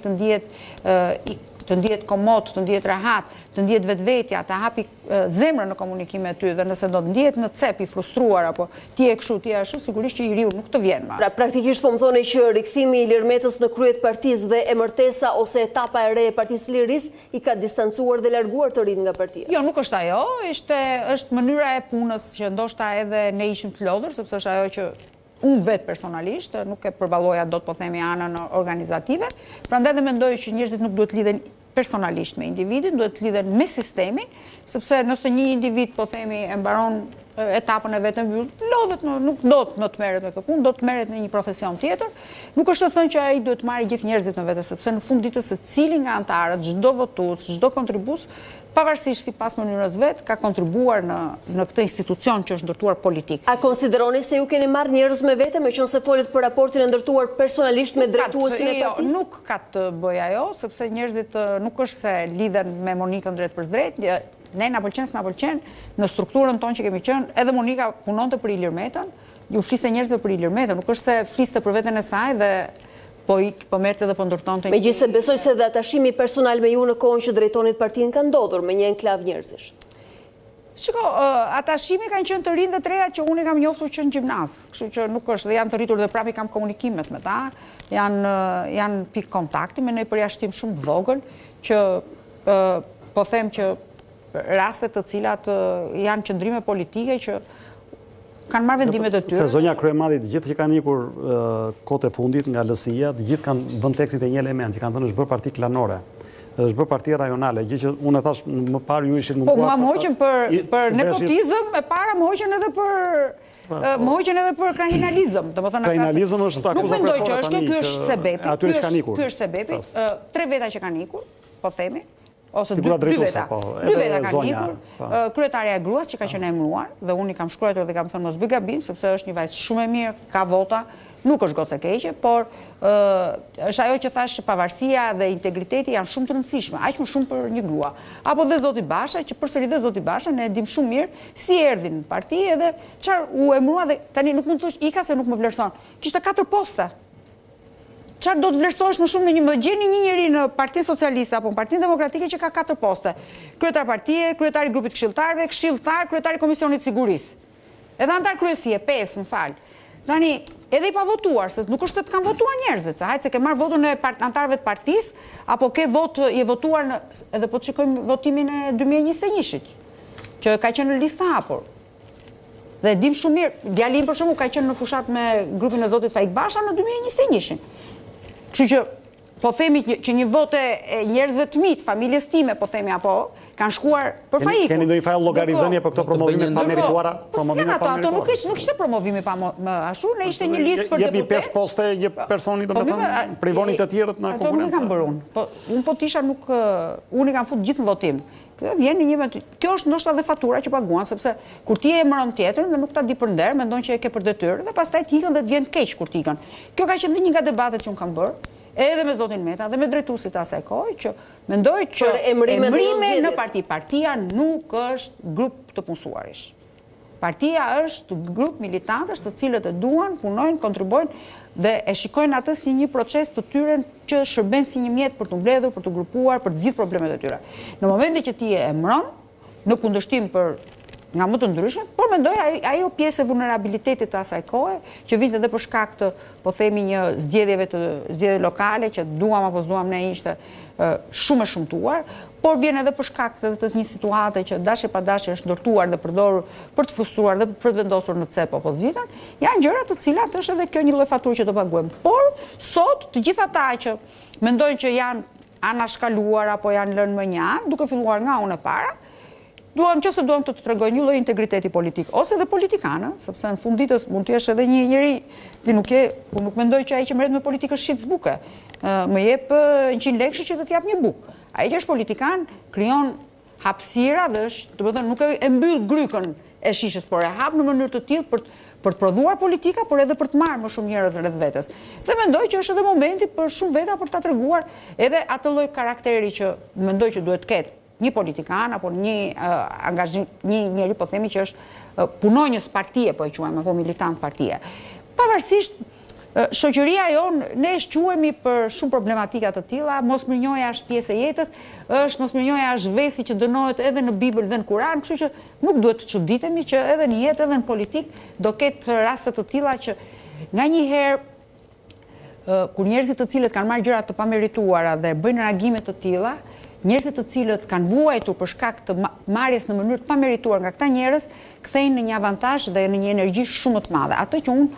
Speaker 2: të ndihet komod, të ndihet rahat, të ndihet vetvetja, të hapi zemrën në komunikim me ty, dhe nëse do të ndihet në cep i frustruar apo ti e kështu, ti e ashtu, sigurisht që i riu nuk të vjen më.
Speaker 1: Pra praktikisht po më thoni që rikthimi i Ilir Metës në krye të partisë dhe emërtesa ose etapa e re e Partisë Lirisë i ka distancuar dhe larguar të rinj nga partia.
Speaker 2: Jo, nuk është ajo, është mënyra e punës që ndoshta edhe ne ishim të lodhur, sepse është ajo që unë vetë personalisht, nuk e përballoja dot po themi anën organizative, prandaj dhe mendoj që njerëzit nuk duhet lidhen personalisht me individin, duhet të lidhen me sistemin, sepse nëse një individ po themi e mbaron etapën e vetën mbyll, lodhet, nuk do të merret me këtë punë, do të merret në një profesion tjetër. Nuk është të thënë që ai duhet të marrë gjithë njerëzit në vete, sepse në fund ditës secili nga anëtarët, çdo votues, çdo kontribues, pavarësisht sipas mënyrës vet, ka kontribuar në këtë institucion që është ndërtuar politik.
Speaker 1: A konsideroni se ju keni marrë njerëz me vete, meqense folet për raportin e ndërtuar personalisht me drejtuesin e partisë?
Speaker 2: Nuk ka të bëj ajo, sepse njerëzit nuk është se lidhen me Monikën drejt për drejt. Ne na pëlqen, s'na pëlqen, në strukturën tonë që kemi qenë, edhe Monika punonte për Ilir Metën, ju fliste njerëzve për Ilir Metën, nuk është se fliste për veten e saj dhe po merrte dhe po ndërtonte.
Speaker 1: Megjithëse besoj se dhe atashimi personal me ju në kohën që drejtonit partinë ka ndodhur me një enklav njerëzish.
Speaker 2: Shiko, atashimi kanë qenë të rinj dhe të reja që unë i kam njoftur që në gjimnaz, kështu që nuk është, dhe janë të rritur dhe prapë i kam komunikimet me ta, janë pikë kontakti me një përjashtim shumë vogël, që po them që rastet të cilat janë qëndrime politike që kanë marrë vendimet e tyre.
Speaker 3: Se zonja kryemadit, gjithë që kanë ikur kohët e fundit nga LSI-ja, gjithë kanë vënë tekstit e një element, që kanë thënë është bërë parti klanore, është bërë parti rajonale, gjë që unë e thash më parë ju ishin
Speaker 2: munduar. Po, më hoqën për nepotizëm, e para më hoqën edhe për kriminalizëm.
Speaker 3: Kriminalizëm është akuzë
Speaker 2: kryesore tani. Ky është sebepi.
Speaker 3: Aty është kanë ikur.
Speaker 2: Ky është sebepi. 3 veta që kanë ikur, po themi, ose 2 veta. 2 veta kanë ikur. Kryetarja e gruas që ka qenë emëruar, dhe unë i kam shkruar dhe kam thënë mos bëj gabim, sepse është një vajzë shumë e mirë, ka vota, nuk është gocë e keqe, por është ajo që thash pavarësia dhe integriteti janë shumë të rëndësishme, aq më shumë për një grua. Apo dhe Zoti Basha, që përsëri dhe Zoti Basha ne e dim shumë mirë si erdhi në parti edhe çfarë u emërua dhe tani nuk mund të thosh ika se nuk më vlerëson. Kishte 4 poste. Çfarë do të vlerësohesh më shumë në një gjeni një njeri në Partinë Socialiste apo në Partinë Demokratike që ka 4 poste. Kryetar partie, kryetari i grupit këshilltarëve, këshilltar, kryetari i Komisionit Sigurisë. Edhe antar kryesie, 5, më fal. Tani, edhe i pa votuar, se nuk është se të kanë votuar njerëzit, se hajtë se ke marrë votën e antarëve të partisë, apo ke je votuar edhe po të shikojmë votimin e 2021-shit, që ka qenë në listë hapur. Dhe dim shumë mirë, djalim për shembull ka qenë në fushat me grupin e Zotit Faik Basha në 2021-shin. Kështu që po themi që një vote e njerëzve të mit, familjes time, po themi apo kanë shkuar për Faikun.
Speaker 3: Keni ndonjë fajin llogaridhënie për këto promovime pa merituara?
Speaker 2: Ato nuk ishte promovime pa ashtu, ne ishte një listë për deputet.
Speaker 3: Jepi 5 poste një personi, domethënë privoni të tjerët në konkurrencë.
Speaker 2: Ato nuk kam bërë unë. Unë po tisha nuk unë i kam futur gjithë në votim. Kjo është ndoshta dhe fatura që paguan, sepse kur ti e emëron tjetrën dhe nuk ta di për nder, mendon që e ke për detyrë dhe pastaj të ikën dhe të vjen keq kur të ikën. Kjo ka qenë një nga debatet që unë kam bërë, edhe me Zotin Meta dhe me drejtuesit e asaj kohe, që mendoj që emërime në partia nuk është grup të punësuarish. Partia është grup militantësh të cilët e duan, punojnë, kontribojnë dhe e shikojnë atë si një proces të tyre që shërben si një mjet për të mbledhur, për të grupuar, për të zgjidhur problemet e tyre. Në momentin që ti e emëron, në kundërshtim nga më të ndryshme, por mendoj ajo pjesë e vulnerabilitetit të asaj kohe, që vinte edhe për shkak të, po themi, një zgjedhje lokale, që duam apo s'duam ne ishte shumë e shumtuar, por vjen edhe për shkak të një situate që dashje pa dashje është ndërtuar dhe përdorur për të frustruar dhe për të vendosur në cep opozitën, janë gjëra të cilat është edhe kjo një lloj faturë që do paguajmë. Por sot të gjithë ata që mendojnë që janë anashkaluar apo janë lënë më një anë, duke filluar nga unë e para, nëse duam të tregoj një lloj integriteti politik ose dhe politikanë, sepse në fund ditës mund të jesh edhe një njeri, unë nuk mendoj që ai që merret me politikë është shit zbuke. Më jep 100 lekë që të t'jap një bukë. Ai që është politikan krijon hapësira dhe është, do të thënë, nuk e mbyll grykën e shishës, por e hap në mënyrë të tillë për të prodhuar politika, por edhe për të marrë më shumë njerëz rreth vetes. Dhe mendoj që është edhe momenti për shumë veta për ta treguar edhe atë lloj karakteri që mendoj që duhet të ketë një politikan apo një njeri, po themi që është punonjës partie, po e quajmë, apo militant partie. Pavarësisht shoqëria jonë, ne shquhemi për shumë problematika të tilla, mosmirënjohja është pjesë e jetës, mosmirënjohja është vesi që dënohet edhe në Bibël dhe në Kur'an, kështu që nuk duhet të çuditemi që edhe në jetë edhe në politikë do ketë raste të tilla që nganjëherë kur njerëzit të cilët kanë marrë gjëra të pamerituara dhe bëjnë reagime të tilla, njerëzit të cilët kanë vuajtur për shkak të marrjes në mënyrë të pamerituar nga këta njerëz, kthejnë në një avantazh dhe në një energji shumë të madhe. Atë që unë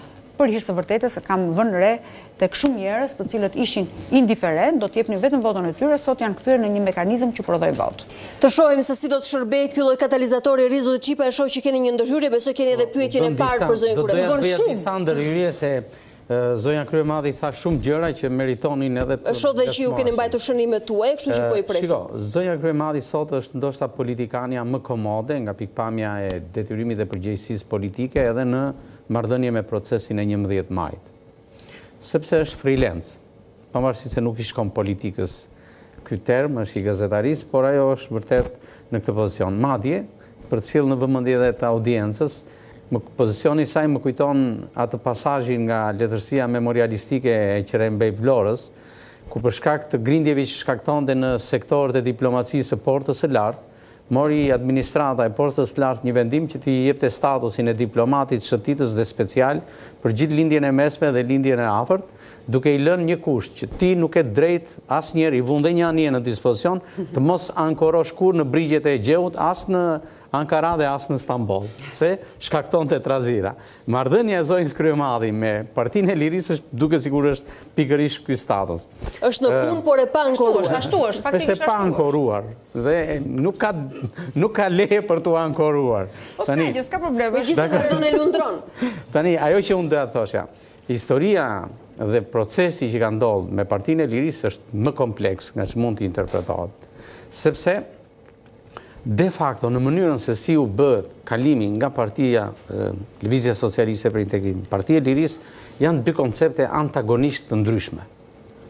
Speaker 2: për hir të vërtetës kam vënë re tek shumë njerëz të cilët ishin indiferent, do të jepnin vetëm votën e tyre, sot janë kthyer në një mekanizëm që prodhoi votë.
Speaker 1: Të shohim se si do të shërbej ky lloj katalizatori Rizo dhe Çipa, e shoh që keni një ndërhyrje, besoj keni edhe pyetjen e parë për zonjën Kurrë.
Speaker 4: Do të disa ndërhyrje se zonja Kryemadhi tha shumë gjëra që meritonin edhe të
Speaker 1: shoh dhe që ju keni mbajtur shënimet tuaja, kështu që po i presim.
Speaker 4: Shiko, zonja Kryemadhi sot është ndoshta politikania më komode nga pikpamja e detyrimit dhe përgjegjësisë politike edhe në marrëdhënie me procesin e 11 majit. Sepse është freelance, pavarësisht se nuk i shkon politikës ky term, është i gazetarisë, por ajo është vërtet në këtë pozicion. Madje, për të sjellë në vëmendje edhe të audiencës, pozicioni i saj më kujton atë pasazhin nga letërsia memorialistike e Qerembej Vlorës, ku për shkak të grindjeve që shkaktonte në sektorët e diplomacisë së Portës së Lartë, mori administrata e Portës së Lartë një vendim që t'i jepte statusin e diplomatit shëtitës dhe special për gjithë lindjen e mesme dhe lindjen e afërt, duke i lënë një kusht që ti nuk e drejt asnjëherë i vunde një anije në dispozicion të mos ankorosh kur në brigjet e Gjeut, as në Ankara dhe as në Stamboll, se shkaktonte trazira. Marrëdhënia e zonjës Kryemadhi me Partinë e Lirisë është duke sikur është pikërisht ky status.
Speaker 1: Është në punë por e pa ankoruar.
Speaker 2: Ashtu është, faktikisht
Speaker 4: është pa ankoruar dhe nuk ka leje për t'u ankoruar.
Speaker 2: Po s'ka, s'ka probleme.
Speaker 1: Gjithsesi e lundron.
Speaker 4: Tani ajo që unë doja të thosha, historia dhe procesi që ka ndodhur me Partinë e Lirisë është më kompleks nga që mund të interpretohet. Sepse de facto, në mënyrën se si u bë kalimi nga Partia Lëvizja Socialiste për Integrim, Partia e Lirisë janë dy koncepte antagonisht të ndryshme.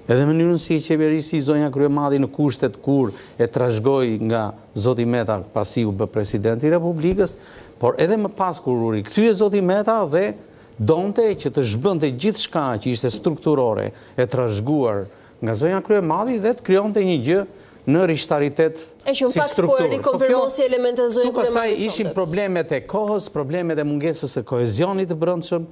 Speaker 4: Edhe mënyrën si qeverisi zonja Kryemadhi në kushtet kur e trashëgoi nga zoti Meta pasi u bë presidenti i Republikës, por edhe më pas kur u rikthye zoti Meta dhe donte që të zhbënte gjithçka që ishte strukturore e trashëguar nga zonja Kryemadhi dhe të krijonte një gjë në rishtaritet si strukturë.
Speaker 1: E që në fakt po e rikonfirmosi elementet e zonjë Kryemadhi
Speaker 4: sot. Ishin problemet e kohës, problemet e mungesës e kohezionit të brendshëm,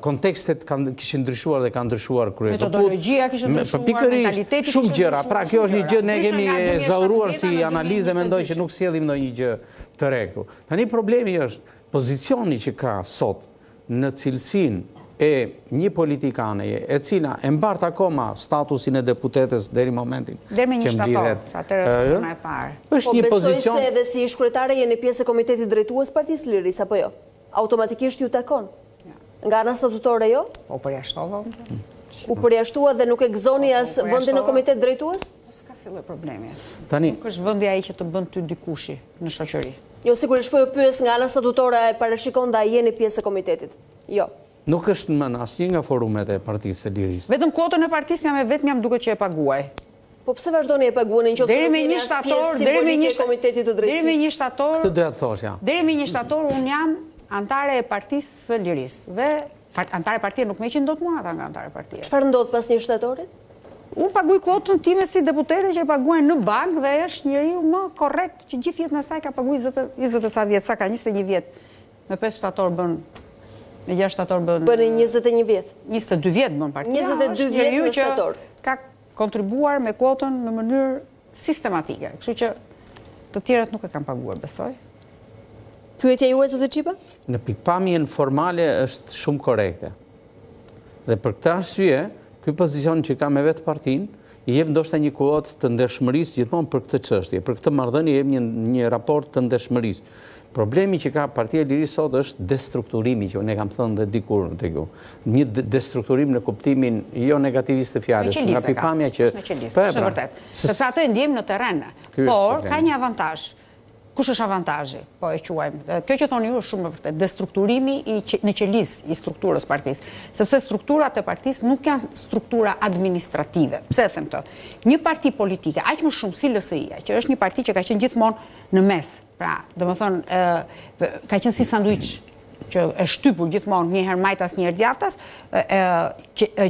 Speaker 4: kontekstet kishin ndryshuar dhe kanë ndryshuar kryet.
Speaker 2: Metodologjia kishte ndryshuar, mentaliteti
Speaker 4: shumë gjëra. Pra kjo është një gjë ne kemi zauruar si analizë dhe mendoj që nuk sjellim ndonjë gjë të re këtu. Tani problemi është pozicioni që ka sot në cilësinë e një politikane e cila e mbart akoma statusin e deputetes deri momentin
Speaker 2: që mbledhet. Atëherë e parë.
Speaker 4: Është një pozicion.
Speaker 1: Besoj se edhe si shkretare jeni pjesë e Komitetit Drejtues Partisë së Lirisë apo jo? Automatikisht ju takon. Nga ana statutore jo?
Speaker 2: Po përjashtova.
Speaker 1: U përjashtua dhe nuk e gëzoni as vendin në Komitet Drejtues?
Speaker 2: S'ka si lloj problemi.
Speaker 4: Tani
Speaker 2: nuk është vendi ai që të bën ty dikushi në shoqëri.
Speaker 1: Jo, sigurisht po ju pyes nga ana statutore e parashikon ndaj jeni pjesë e komitetit. Jo.
Speaker 4: Nuk është më asnjë nga forumet e Partisë së Lirisë.
Speaker 2: Vetëm kuotën e partisë jam duke që e paguaj.
Speaker 1: Po pse vazhdoni e paguani nëse
Speaker 2: deri me 1 shtator, deri me 1
Speaker 1: komitetit të drejtësisë.
Speaker 2: Deri me 1 shtator.
Speaker 4: Këtë doja të thosh ja.
Speaker 2: Deri me 1 shtator un jam antare e Partisë së Lirisë dhe antare partie nuk më heqin dot mua ata nga antare partie.
Speaker 1: Çfarë ndodh pas 1 shtatorit?
Speaker 2: Unë paguaj kuotën time si deputete që e paguajnë në bank dhe është njeriu më korrekt që gjithë jetën e saj ka paguaj 20 e sa vjet, sa ka 21 vjet. Me 5 shtator bën, me 6 shtator bën.
Speaker 1: Bën 21 vjet.
Speaker 2: 22 vjet bën partia.
Speaker 1: 22 vjet në shtator.
Speaker 2: Ka kontribuar me kuotën në mënyrë sistematike. Kështu që të tjerat nuk e kanë paguar, besoj.
Speaker 1: Pyetja juaj zotë Çipa?
Speaker 4: Në pikpamjen formale është shumë korrekte. Dhe për këtë arsye, ky pozicion që ka me vetë partinë i jep ndoshta një kuotë të ndershmërisë gjithmonë për këtë çështje. Për këtë marrëdhënie jep një raport të ndershmërisë. Problemi që ka Partia e Lirisë sot është destrukturimi, që unë e kam thënë dhe dikur tek ju. Një destrukturim në kuptimin jo negativist të fjalës, nga pikpamja që
Speaker 2: është vërtet. Sepse ato e ndjejmë në terren. Por ka një avantazh. Kush është avantazhi? Po e quajmë. Kjo që thoni ju është shumë e vërtet. Destrukturimi në qelizë i strukturës partisë. Sepse strukturat e partisë nuk janë struktura administrative. Pse e them këtë? Një parti politike, aq më shumë si LSI-ja, që është një parti që ka qenë gjithmonë në mes. Pra, domethënë, ka qenë si sanduiç që e shtypur gjithmonë një herë majtas, një herë djathtas,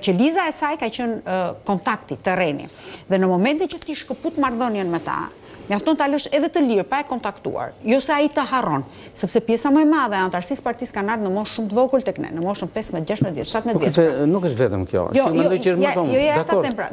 Speaker 2: qeliza e saj ka qenë kontakti, terreni. Dhe në momentin që ti shkëput marrëdhënien me ta, mjafton ta lësh edhe të lirë, pa e kontaktuar, jo se ai të harron, sepse pjesa më e madhe e antarësisë partisë kanë ardhur në moshë shumë të vogël tek ne, në moshën 15, 16 vjeç, 17 vjeç.
Speaker 4: Nuk është vetëm kjo. Mendoj që është më tonë.
Speaker 2: Jo, ta them pra,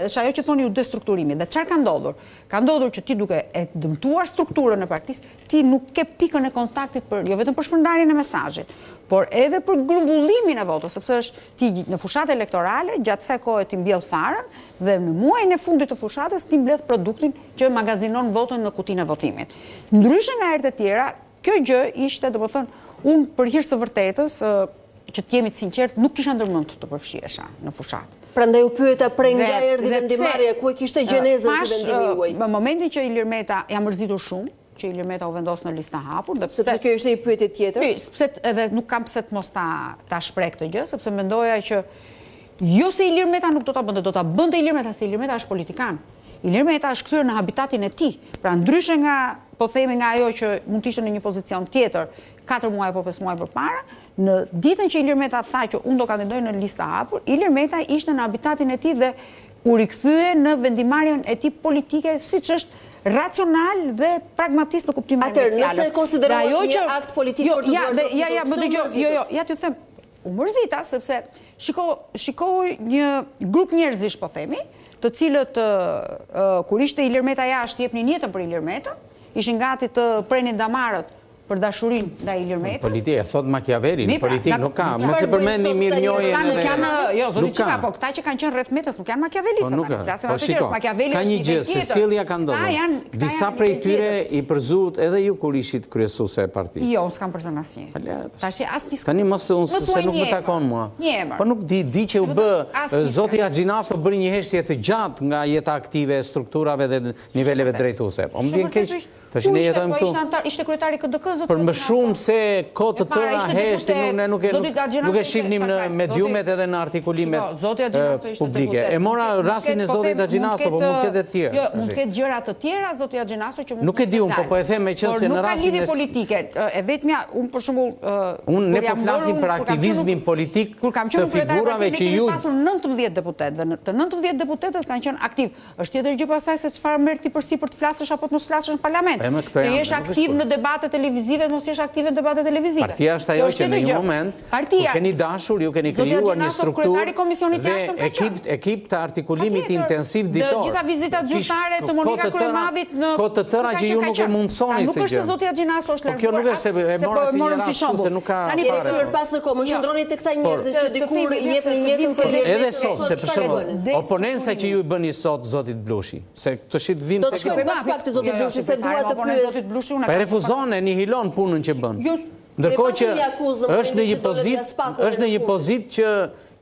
Speaker 2: është ajo që thoni ju destrukturimi. Dhe çfarë ka ndodhur? Ka ndodhur që ti duke e dëmtuar strukturën e partisë, ti nuk ke pikën e kontaktit jo vetëm për shpërndarjen e mesazhit, por edhe për grumbullimin e votës, sepse është ti në fushatë elektorale, gjatë kësaj kohe ti mbjell farën dhe në muajin e fundit të fushatës ti mbledh produktin që magazinon votën në kutinë e votimit. Ndryshe nga herët e tjera, kjo gjë ishte, domethënë, unë për hir të vërtetës, që të jemi të sinqert, nuk kisha ndërmend të përfshihesha në fushatë.
Speaker 1: Prandaj u pyeta prej nga erdhi vendimarrja, ku e kishte gjenezën të vendimi juaj.
Speaker 2: Në momentin që Ilir Meta jam mërzitur shumë, që Ilir Meta u vendos në listë hapur,
Speaker 1: sepse kjo ishte një pyetje tjetër.
Speaker 2: Sepse edhe nuk kam pse të mos ta shpreh këtë gjë, sepse mendoja që jo se Ilir Meta nuk do ta bënte Ilir Meta, se Ilir Meta është politikan. Ilir Meta është kthyer në habitatin e tij. Pra ndryshe nga, po themi, nga ajo që mund të ishte në një pozicion tjetër 4 muaj apo 5 muaj përpara, në ditën që Ilir Meta tha që unë do kandidoj në listë hapur, Ilir Meta ishte në habitatin e tij dhe u rikthye në vendimarrjen e tij politike, siç është racional dhe pragmatist në kuptimin e fjalës.
Speaker 1: Atëherë, nëse konsiderohet një akt politik për të bërë
Speaker 2: më dëgjoj, ja t'ju them, u mërzita sepse shikoj një grup njerëzish, po themi, të cilët kur ishte Ilir Meta jashtë jepnin jetën për Ilir Meta, ishin gati të prenin damarët për dashurinë ndaj Ilir Metës.
Speaker 4: Politika, thot Machiavelli, politik nuk ka. Mos e përmendni mirënjohjen edhe.
Speaker 2: Jo, zoti çka, po këta që kanë qenë rreth Metës nuk janë machiavellistë, flasim atë që është Machiavelli.
Speaker 4: Ka një gjë, Cecilia ka ndodhur. Disa prej tyre i përzuhet edhe ju kur ishit kryesuese e partisë.
Speaker 2: Jo, s'kam përzën asnjë. Tash asnjë.
Speaker 4: Tani mos se nuk më takon mua. Po nuk di që u bë zoti Haxhinaso bëri një heshtje të gjatë nga jeta aktive e strukturave dhe niveleve drejtuese. Po më vjen keq. Tash ne jetojmë këtu.
Speaker 2: Ishte kryetari KDK zoti.
Speaker 4: Për më shumë se kohë të tëra heshti, ne nuk e shihnim në mediumet edhe në artikulimet publike. E mora rastin e zotit Haxhinaso, po mund të ketë të tjerë.
Speaker 2: Jo, mund të ketë gjëra të tjera zoti Haxhinaso që
Speaker 4: nuk e di unë, po e them me qenë se në rastin e...
Speaker 2: Por nuk ka lidhje politike. E vetmja, unë për shembull...
Speaker 4: Unë ne po flasim për aktivizmin politik të figurave që ju...
Speaker 2: Kur kam qenë 19 deputet, dhe të 19 deputetët kanë qenë aktiv. Është tjetër gjë pastaj se çfarë merr ti përsi për të flasësh apo të mos flasësh në parlament. Të jesh aktiv në debate televizive, mos jesh aktiv në debate televizive.
Speaker 4: Partia është ajo që në një moment, ju keni dashur, ju keni krijuar një strukturë dhe ekip të artikulimit intensiv ditor.
Speaker 2: Gjitha vizitat zyrtare të Monika Kryemadhit në...
Speaker 4: Kohë të tëra që ju nuk e mundsoni
Speaker 2: nuk është se zoti Haxhinaso është
Speaker 4: lërguar. Kjo nuk është se e mora si një rast se nuk ka
Speaker 1: fare. Pas në kohë, më qëndroni tek këta njerëz që dikur jepnin jetën për lirë.
Speaker 4: Edhe sot, se për shembull, oponenca që ju i bëni sot zotit Blushi, se këto shit vin
Speaker 1: tek... Do të shkojmë pas pak të zotit Blushi, se dua të pyes.
Speaker 4: Pa refuzon e nihilon punën që bën. Ndërkohë që është në një pozitë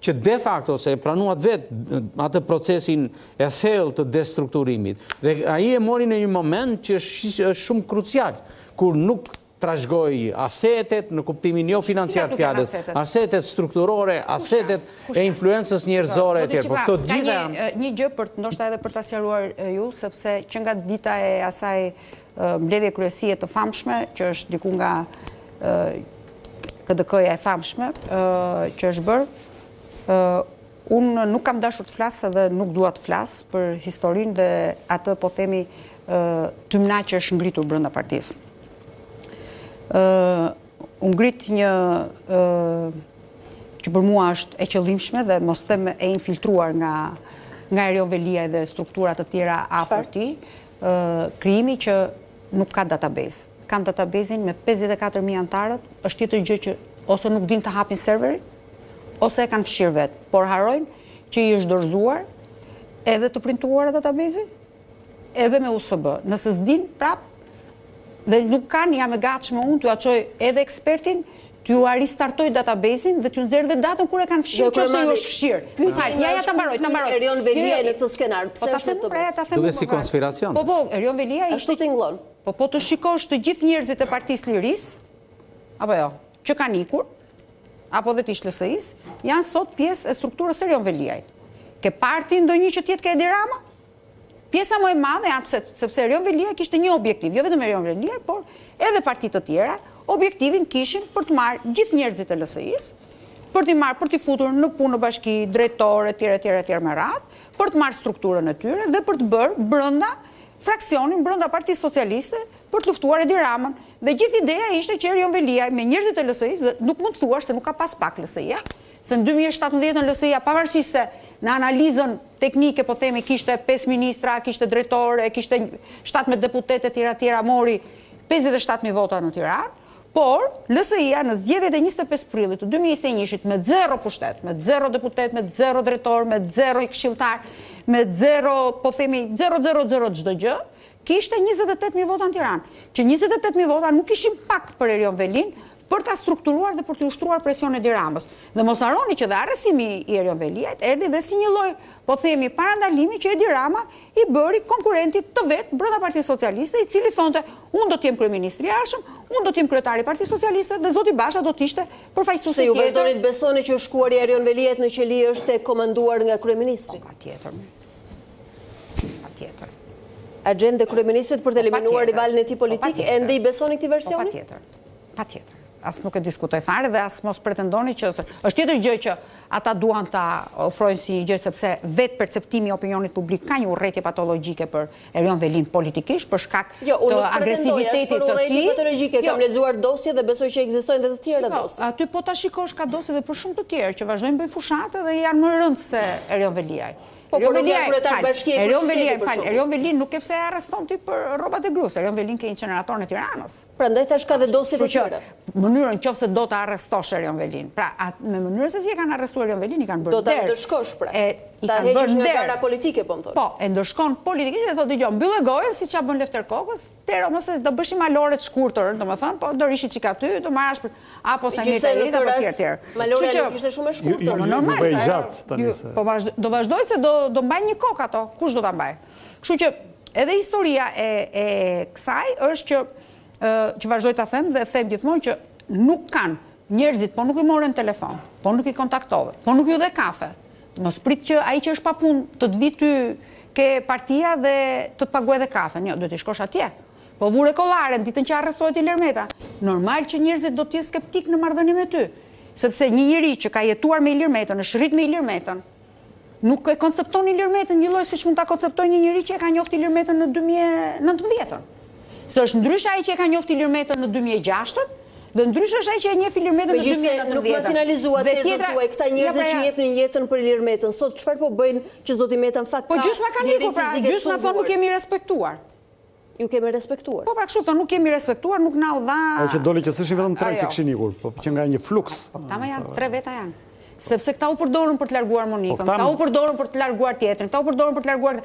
Speaker 4: që de facto se e pranuat vetë atë procesin e thellë të destrukturimit. Dhe ai e mori në një moment që është shumë krucial, kur nuk trashëgoi asetet në kuptimin jo financiar të fjalës, asetet strukturore, asetet e influencës njerëzore etj. Po këto gjitha
Speaker 2: një gjë për ndoshta edhe për ta sqaruar ju, sepse që nga dita e asaj mbledhje kryesie të famshme, që është diku nga KDK-ja e famshme, që është bërë, unë nuk kam dashur të flas dhe nuk dua të flas për historinë dhe atë, po themi, tymna që është ngritur brenda partisë. U ngrit një që për mua është e qëllimshme dhe mos them e infiltruar nga Erjo Velia dhe strukturat të tjera afër tij, krijimi që nuk ka database. Kanë databasin me 54.000 antarët, është tjetër gjë që ose nuk din të hapin serverin, ose e kanë fshirë vetë, por harrojnë që i është dorëzuar edhe të printuar database, edhe me USB. Nëse s'din prap, dhe nuk kanë, jam e gatshme unë, t'ju aqoj edhe ekspertin, t'ju aristartoj databasin dhe t'ju nxjerr dhe datën kur e kanë fshirë, që ose ju është fshirë. Ja ta mbaroj.
Speaker 1: Erion Velia në këtë skenar, pse është të bëjë?
Speaker 4: Duke si konspiracion.
Speaker 2: Po, Erion Velia
Speaker 1: ashtu t'inglon.
Speaker 2: Po të shikosh të gjithë njerëzit e Partisë Lirisë, apo jo, që kanë ikur, apo dhe t'ish LSI-s, janë sot pjesë e strukturës Erion Veliaj. Ke parti ndonjë që tjetë ka Edi Rama? Pjesa më e madhe janë sepse Erion Velia kishte një objektiv, jo vetëm Erion Velia, por edhe partitë të tjera, objektivin kishin për të marrë gjithë njerëzit e LSI-s, për t'i marrë, për t'i futur në punë në bashki, drejtor, etj me radhë, për të marrë strukturën e tyre dhe për të bërë brenda fraksionin brenda Partisë Socialiste për të luftuar Edi Ramën. Dhe gjithë ideja ishte që Erion Velia me njerëzit e LSI-s, nuk mund të thuash se nuk ka pas pak LSI-ja, se në 2017 në LSI-ja, pavarësisht se në analizën teknike, po themi, kishte 5 ministra, kishte drejtore, kishte 17 deputete tjera, mori 57.000 vota në Tiranë, por LSI-ja në zgjedhjet e 25 prillit të 2021-shit me 0 pushtet, me 0 deputet, me 0 drejtor, me 0 këshilltar, me 0, po themi, 0 çdo gjë, kishte 28.000 vota në Tiranë, që 28.000 vota nuk ishin pak për Erion Velin, për ta strukturuar dhe për të ushtruar presion e Edi Ramës. Dhe mos harroni që dhe arrestimi i Erion Veliajt erdhi dhe si një lloj, po themi, parandalimi që Edi Rama i bëri konkurentit të vetë brenda Partisë Socialiste, i cili thonte, unë do të jem kryeministri i ardhshëm, unë do të jem kryetari i Partisë Socialiste dhe zoti Basha do të ishte përfaqësuesi tjetër.
Speaker 1: Se ju vazhdoni të besoni që shkuari Erion Veliajt në qeli është e komanduar nga kryeministri?
Speaker 2: Patjetër.
Speaker 1: Agjende kryeministrit për të eliminuar rivalin e tij politik, ende i besoni këtij versioni?
Speaker 2: Patjetër. As nuk e diskutoj fare dhe as mos pretendoni që është tjetër gjë që ata duan ta ofrojnë si një gjë sepse vetë perceptimi i opinionit publik ka një urrëtie patologjike për Erion Velin politikisht për shkak të agresivitetit të tij.
Speaker 1: Patologjike, kam lexuar dosje dhe besoj që ekzistojnë edhe të tjera dosje.
Speaker 2: Aty po ta shikosh ka dosje dhe për shumë të tjerë që vazhdojnë bëjnë fushatë dhe janë më rëndë se Erion Veliaj. Erion Velin nuk e pse e arreston ti për rrobat e gruas. Erion Velin ke inceneratorin e Tiranës.
Speaker 1: Prandaj thash ka dhe dosje të tjera.
Speaker 2: Mënyrën nëse do të arrestosh Erion Velin. Pra, me mënyrën se si e kanë arrestuar Erion Velin, i kanë bërë
Speaker 1: do ta ndërshkosh pra. Ta heqësh nga gara politike, po më thonë.
Speaker 2: Po, e ndërshkon politikisht dhe thotë dëgjoj, mbyllë gojën si ç'a bën Lefter Kokës, tero mos do bëshi malore të shkurtër, domethënë, po do rishi çika ty, do marrësh apo sa një tjetër apo tjetër.
Speaker 1: Malore nuk ishte shumë e shkurtër.
Speaker 3: Normal. Bëj gjatë tani se.
Speaker 2: Po do vazhdoj se do mbaj një kokë ato. Kush do ta mbaj? Kështu që edhe historia e kësaj është që vazhdoj ta them dhe them gjithmonë që nuk kanë njerëzit, po nuk i morën telefon, po nuk i kontaktove, po nuk ju dhe kafe. Mos prit që ai që është pa punë të vi ty ke partia dhe të paguaj dhe kafe. Jo, do të shkosh atje. Po vure kollaren ditën që arrestohet Ilir Meta. Normal që njerëzit do të jenë skeptik në marrëdhënie me ty, sepse një njerëz që ka jetuar me Ilir Metën, është rrit me Ilir Metën, nuk e koncepton Ilir Metën një lloj siç mund ta konceptojë një njerëz që e ka njoftë Ilir Metën në 2019. Se është ndryshe ai që e ka njoftë Ilir Metën në 2006. Dhe ndryshe është ai që e njeh Ilir Metën në 2019.
Speaker 1: Nuk më finalizua tezën tuaj, këta njerëz që jepnin jetën për Ilir Metën, sot çfarë po bëjnë që zoti Meta në fakt ka?
Speaker 2: Po gjysma kanë ikur, pra, gjysma thonë nuk kemi respektuar.
Speaker 1: Ju kemi respektuar.
Speaker 2: Po pra kështu thonë nuk kemi respektuar, nuk na u dha.
Speaker 3: Ai që doli që s'ishin vetëm 3 që kishin ikur, po që nga një fluks.
Speaker 2: Tama janë 3 veta janë. Sepse këta u përdorën për të larguar Monikën, këta u përdorën për të larguar tjetrin, këta u përdorën për të larguar e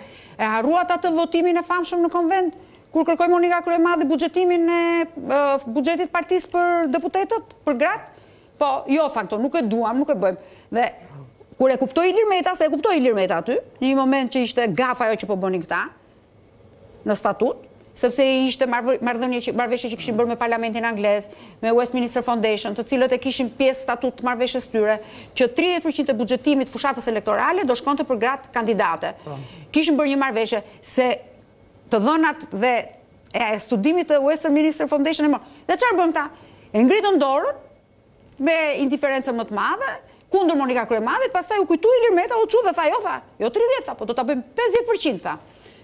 Speaker 2: harruat atë votimin e famshëm në konvent. Kur kërkoj Monika Kryemadhi buxhetimin e buxhetit partisë për deputetët, për gratë, po jo thanë, nuk e duam, nuk e bëjmë. Dhe kur e kuptoi Ilir Meta, se e kuptoi Ilir Meta aty, në një moment që ishte gafa ajo që po bënin këta në statut, sepse ishte marrëveshje që kishin bërë me Parlamentin Anglez, me Westminster Foundation, të cilët e kishin pjesë statut të marrëveshjes tyre, që 30% e buxhetimit fushatës elektorale do shkonte për gratë kandidate. Kishin bërë një marrëveshje se të dhënat dhe studimit të Westminster Foundation dhe çfarë bën këta? E ngritën dorën me indiferencë më të madhe kundër Monika Kryemadhit, pastaj u kujtoi Ilir Meta, u çu dhe tha jo 30, po do ta bëjmë 50%, tha.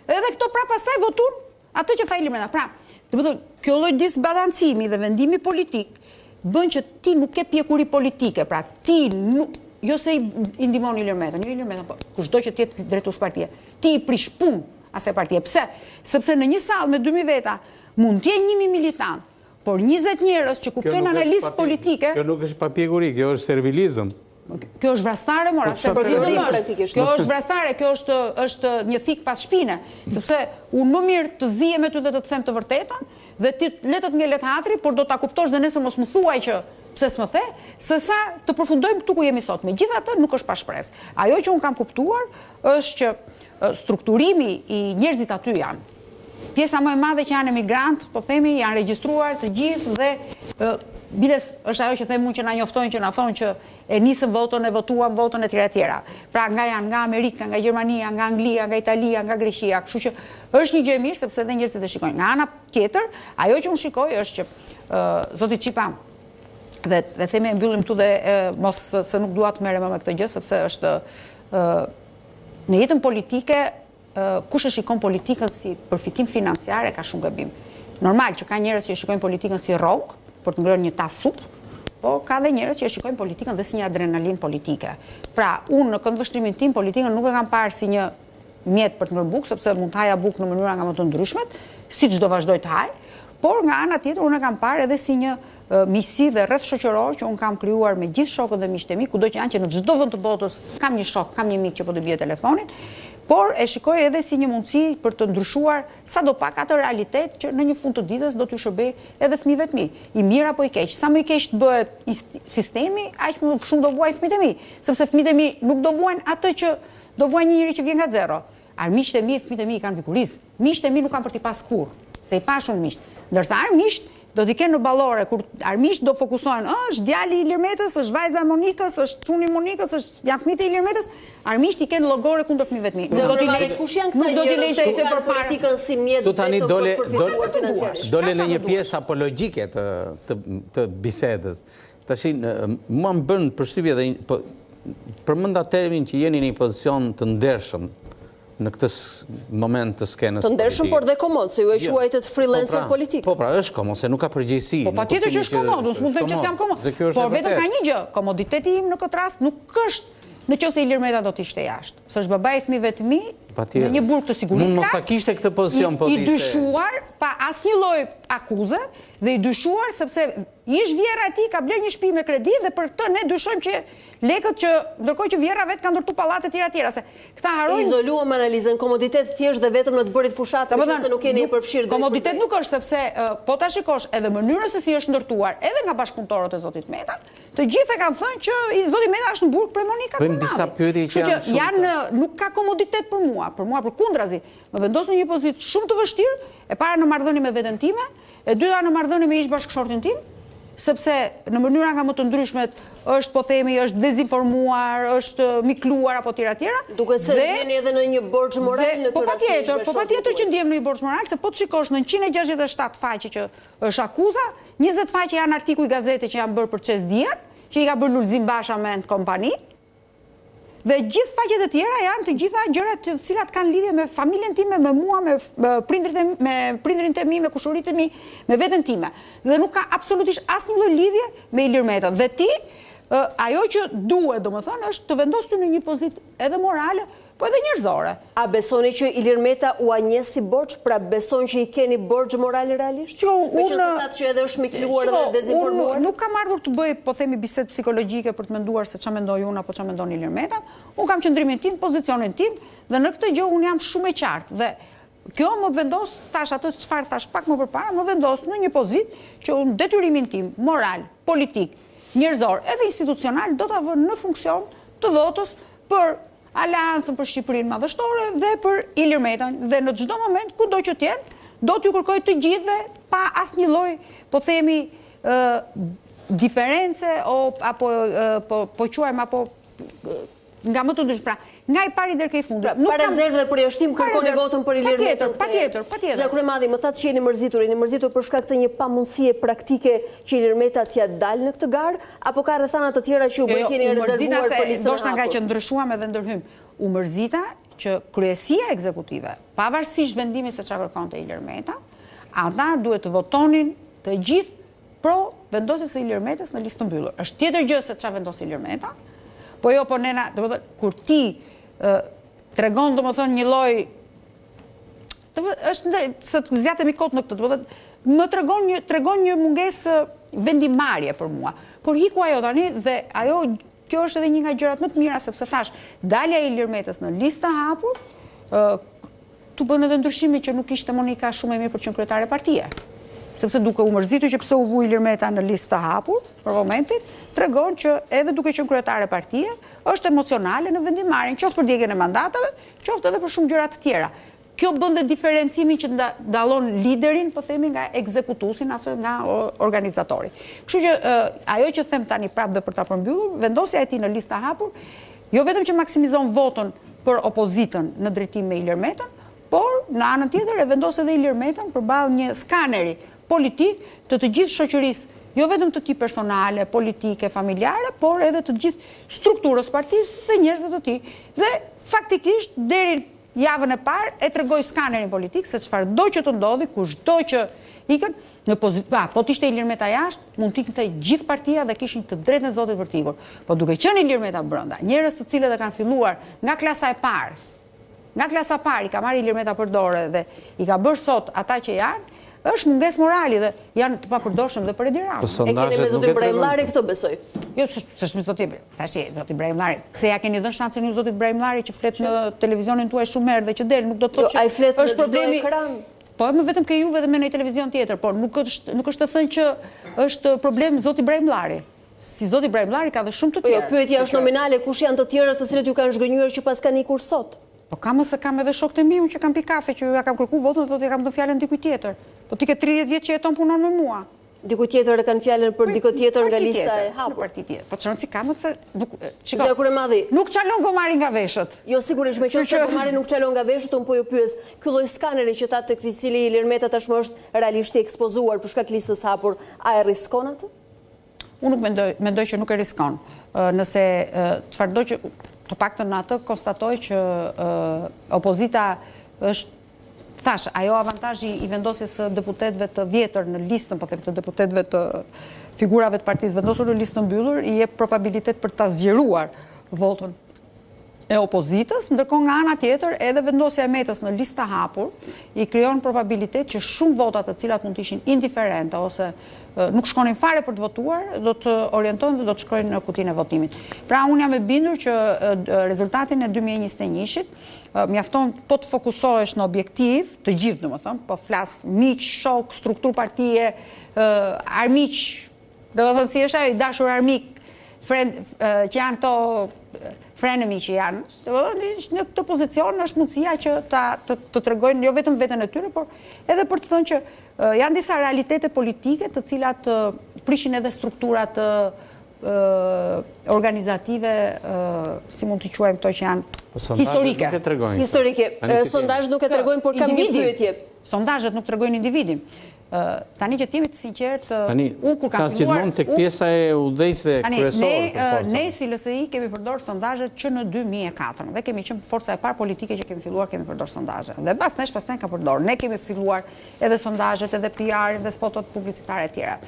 Speaker 2: Edhe këto pra pastaj votuan atë që tha Ilir Meta. Pra, domethënë, kjo lloj disbalancimi dhe vendimi politik bën që ti nuk ke pjekuri politike, pra ti nuk jo se i ndihmon Ilir Meta, jo Ilir Meta, po kushdo që të jetë drejtues partie. Ti i prish punë asaj partie. Pse? Sepse në një sallë me 2000 veta mund të jenë 1000 militant, por 20 njerëz që kuptojnë analizë politike.
Speaker 4: Kjo nuk është papjekuri, kjo është servilizëm.
Speaker 2: Kjo është vrastare, mora, se për kjo është vrastare, kjo është një thik pas shpine, sepse unë më mirë të zihem me ty dhe të them të vërtetën, dhe ti letët ngelet hatri, por do ta kuptosh dhe nesër mos më thuaj që pse s'më the, se sa të përfundojmë këtu ku jemi sot. Megjithatë nuk është pa shpresë. Ajo që unë kam kuptuar është që strukturimi i njerëzit aty janë. Pjesa më e madhe që janë emigrant, po themi, janë regjistruar të gjithë dhe biles është ajo që them unë që na njoftojnë, që na thonë që e nisëm votën, e votuam votën e tjera. Pra janë nga Amerika, nga Gjermania, nga Anglia, nga Italia, nga Greqia, kështu që është një gjë e mirë sepse edhe njerëzit e shikojnë. Nga ana tjetër, ajo që unë shikoj është që zoti Çipa dhe themi e mbyllim këtu dhe mos se nuk dua të merrem me këtë gjë sepse është në jetën politike kush e shikon politikën si përfitim financiar e ka shumë gabim. Normal që ka njerëz që e shikojnë politikën si rrogë për të ngrënë një tas supë, po ka dhe njerëz që e shikojnë politikën dhe si një adrenalinë politike. Pra, unë në këndvështrimin tim politikën nuk e kam parë si një mjet për të ngrënë bukë, sepse mund të haja bukë në mënyra nga më të ndryshmet, siç do vazhdoj të haj, por nga ana tjetër unë e kam parë edhe si një miqësi dhe rreth shoqëror që unë kam krijuar me gjithë shokët dhe miqtë e mi, kudo që janë që në çdo vend të botës kam një shok, kam një mik që po të bie telefonin, por e shikoj edhe si një mundësi për të ndryshuar sadopak atë realitet që në një fund të ditës do t'ju shërbej edhe fëmijëve të mi. I mirë apo i keq. Sa më i keq të bëhet sistemi, aq më shumë do vuajnë fëmijët e mi, sepse fëmijët e mi nuk do vuajnë atë që do vuajnë një njeri që vjen nga zero. Armiqtë e mi, fëmijët e mi kanë pikurisë. Miqtë e mi nuk kanë për t'i pas kurrë, se i pashun miqt. Ndërsa armiqt do t'i kenë në ballore kur armiqt do fokusohen, është djali i Ilirmetës, është vajza e Monikës, është çuni i Monikës, janë fëmijët e Ilirmetës, armiqt i kenë llogore kundër fëmijëve të mi.
Speaker 1: Nuk do t'i lejë se për politikën si mjet
Speaker 4: tani dole në një pjesë apologjike të bisedës. Tash mua më bën përshtypje dhe përmend termin që jeni në një pozicion të ndershëm në këtë moment të skenës
Speaker 1: të ndershëm, por dhe komod, se ju e quajtet freelancer politik.
Speaker 4: Po pra, është komod, se nuk ka përgjegjësi.
Speaker 2: Po patjetër që është komod, unë s'mund të them që s'jam komod. Por vetëm ka një gjë, komoditeti im në këtë rast nuk është nëse Ilirmeta do të ishte jashtë. Se është babai i fëmijëve të mi në një burg të sigurisë.
Speaker 4: Mund mos ta kishte këtë pozicion po
Speaker 2: i dyshuar pa asnjë lloj akuze dhe i dyshuar sepse ish vjerra e tij ka bler një shtëpi me kredi dhe për këtë ne dyshojmë që lekët që ndërkohë që vjerra vet kanë ndërtu pallate të tjera se këta harojnë.
Speaker 1: Izoluam analizën, komoditet thjesht dhe vetëm në të bërit fushatë, se nuk keni përfshirë.
Speaker 2: Komoditet nuk është sepse po ta shikosh edhe mënyrën se si është ndërtuar edhe nga bashkëpunëtorët e zotit Meta, të gjithë e kanë thënë që zoti Meta është në burg prej Monika.
Speaker 4: Bëjmë disa pyetje që
Speaker 2: janë nuk ka komoditet për mua përkundrazi. Më vendos në një pozitë shumë të vështirë, e para në marrëdhënie me veten time, e dyta në marrëdhënie me ish bashkëshortin tim, sepse në mënyra nga më të ndryshmet është po themi është dezinformuar, është mikluar apo tjera.
Speaker 1: Duket se jeni edhe në një borxh moral në këtë rast.
Speaker 2: Po patjetër që ndiem në një borxh moral, se po të shikosh në 167 faqe që është akuza, 20 faqe janë artikuj gazete që janë bërë për çes diën, që i ka bërë Lulzim Basha me kompani. Dhe gjithë faqet e tjera janë të gjitha gjërat të cilat kanë lidhje me familjen time, me mua, me prindrin e mi, me kushuritë e mi, me veten time. Dhe nuk ka absolutisht asnjë lloj lidhje me Ilirmetën. Dhe ti, ajo që duhet, domethënë, është të vendos ty në një pozitë edhe morale, po edhe njerëzore.
Speaker 1: A besoni që Ilirmeta u anjes si borxh, pra beson që i keni borxh moral realisht? Meqenëse që edhe është mikluar dhe dezinformuar?
Speaker 2: Unë nuk kam ardhur të bëj, po themi, bisedë psikologjike për të menduar se ç'a mendoj unë apo ç'a mendon Ilirmeta. Unë kam qëndrimin tim, pozicionin tim, dhe në këtë gjë unë jam shumë e qartë. Dhe kjo më vendos, tash atë çfarë thash pak më përpara, më vendos në një pozitë që unë detyrimin tim moral, politik, njerëzor, edhe institucional do ta vë në funksion të votës për Aleancën për Shqipërinë Madhështore dhe për Ilirmetën, dhe në çdo moment kudo që të jenë, do t'ju kërkoj të gjithëve pa asnjë lloj, po themi, diferencë apo po quajmë apo nga më të ndryshme, pra nga i pari deri ke i fundit.
Speaker 1: Pa rezervë dhe përjashtim kërkoni votën për Ilirmetën.
Speaker 2: Patjetër.
Speaker 1: Zë Kryemadhi, më thatë që jeni mërzitur për shkak të një pamundësie praktike që Ilirmeta t'ja dalë në këtë garë, apo ka rrethana të tjera që u bëjnë jeni rezervuar për listën e
Speaker 2: hapur? Nga që ndryshuam edhe ndërhym, u mërzita që kryesia ekzekutive, pavarësisht vendimit se çfarë kërkonte Ilirmeta, ata duhet të votonin të gjithë pro vendosjes së Ilirmetës në listë të mbyllur. Është tjetër gjë se çfarë vendos Ilirmeta, po jo, po nena, kur ti tregon domethënë një lloj është se të zgjatemi kot në këtë, domethënë më tregon një mungesë vendimarrje për mua. Por hiku ajo tani dhe ajo kjo është edhe një nga gjërat më të mira, sepse thash, dalja e Ilir Metës në listë hapur, tu bën edhe ndryshime që nuk ishte Monika shumë e mirë për qenë kryetare e partie. Sepse duke u mërzitur që pse u vu Ilir Meta në listë të hapur, për momentin, tregon që edhe duke qenë kryetare e partie, është emocionale në vendimarrjen, qoftë për djegjen e mandatave, qoftë edhe për shumë gjëra të tjera. Kjo bën dhe diferencimin që dallon liderin, po themi, nga ekzekutusin aso nga organizatori. Kështu që ajo që them tani prapë dhe për ta përmbyllur, vendosja e tij në listë të hapur, jo vetëm që maksimizon votën për opozitën në drejtim me Ilir Metën, por në anën tjetër e vendos edhe Ilir Metën përballë një skaneri politik të gjithë shoqërisë, jo vetëm të tij personale, politike, familjare, por edhe të gjithë strukturës partisë dhe njerëzve të tij. Dhe faktikisht deri javën e parë e tregoi skanerin politik se çfarëdo që të ndodhi, kushdo që ikën në pozitë, po të ishte Ilir Meta jashtë, mund të ikte gjithë partia dhe kishin të drejtën e Zotit për të ikur. Po duke qenë Ilir Meta brenda, njerëz të cilët e kanë filluar nga klasa e parë, i ka marrë Ilir Meta për dorë dhe i ka bërë sot ata që janë, është munges morali dhe janë të papërdorshëm dhe për Edi Ramën.
Speaker 1: E keni me Zotin Brahimllari këtë besoj?
Speaker 2: Jo, s'është me Zotin Brahimllari. Kse ja keni dhënë shansen ju Zotit Brahimllari që flet në televizionin tuaj shumë herë dhe që del, nuk do të thotë që
Speaker 1: ai flet
Speaker 2: është problemi. Po, më vetëm ke juve dhe me në televizion tjetër, por nuk është të thënë që është problem Zoti Brahimllari. Si Zoti Brahimllari ka dhe shumë të tjerë.
Speaker 1: Jo, pyetja është nominale, kush janë të tjerët të cilët ju kanë zhgënjur që pas kanë ikur sot?
Speaker 2: Po kam ose kam edhe shokët e mi që kam pi kafe, që ja kam kërku votën dhe thotë ja kam dhënë fjalën dikujt tjetër. Po ti ke 30 vjet që jeton punon me mua.
Speaker 1: Dikujt tjetër e kanë fjalën për dikujt tjetër nga lista e hapur.
Speaker 2: Parti tjetër. Po çon si kam se
Speaker 1: shikoj. Kur e madhi.
Speaker 2: Nuk çalon gomari nga veshët.
Speaker 1: Jo, sigurisht me qoftë gomari nuk çalon nga veshët, un po ju pyes, ky lloj skaneri që ta tek i cili Ilir Meta tashmë është realisht i ekspozuar për shkak listës hapur, a e riskon atë?
Speaker 2: Unë nuk mendoj që nuk e riskon. Nëse çfarëdo që të paktën në atë konstatoj që opozita është, thash, ajo avantazhi i vendosjes së deputetëve të vjetër në listën, po them të deputetëve të figurave të partisë vendosur në listën mbyllur, i jep probabilitet për ta zgjeruar votën e opozitës, ndërkohë nga ana tjetër edhe vendosja e Metës në listë të hapur i krijon probabilitet që shumë vota të cilat mund të ishin indiferente ose nuk shkonin fare për të votuar, do të orientohen dhe do të shkojnë në kutinë e votimit. Pra unë jam e bindur që rezultatin e 2021-shit mjafton po të fokusohesh në objektiv, të gjithë domethënë, po flas miq, shok, strukturë partie, armiq, domethënë si është ai dashur armik, që janë këto frenemi që janë, në këtë pozicion është mundësia që të tregojnë jo vetëm veten e tyre, por edhe për të thënë që janë disa realitete politike të cilat prishin edhe strukturat organizative, si mund të quajmë këto që janë historike.
Speaker 1: Historike. Sondazhet nuk e tregojnë, por kam një pyetje.
Speaker 2: Sondazhet nuk tregojnë individin. Tani që timit sinqert,
Speaker 4: unë kur kam filluar tek pjesa e udhëheqësve kryesorë.
Speaker 2: Ne si LSI kemi përdorur sondazhet që në 2004 dhe kemi qenë forca e parë politike që kemi përdorur sondazhe. Dhe pastaj ka përdorur. Ne kemi filluar edhe sondazhet, edhe PR-in dhe spotot publicitare e tjera.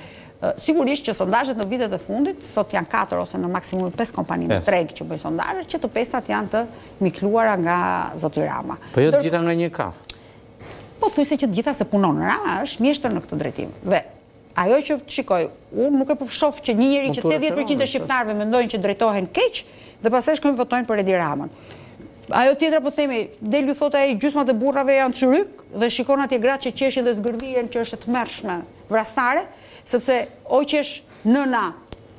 Speaker 2: Sigurisht që sondazhet në vitet e fundit, sot janë 4 ose në maksimum 5 kompani në treg që bëjnë sondazhe, që të 5-tat janë të mikluara nga Zoti Rama.
Speaker 4: Po jo të gjitha nga një kaf.
Speaker 2: Po thuj se që të gjitha se punon Rama është mjeshtër në këtë drejtim. Dhe ajo që të shikoj, unë nuk e shoh që një njeri që 80% e shqiptarëve mendojnë që drejtohen keq dhe pastaj shkojnë votojnë për Edi Ramën. Ajo tjetra po themi, del ju thotë ai gjysmat e burrave janë çryk dhe shikon atje gratë që qeshin dhe zgërdhien që është e tmerrshme, vrastare, sepse o qesh nëna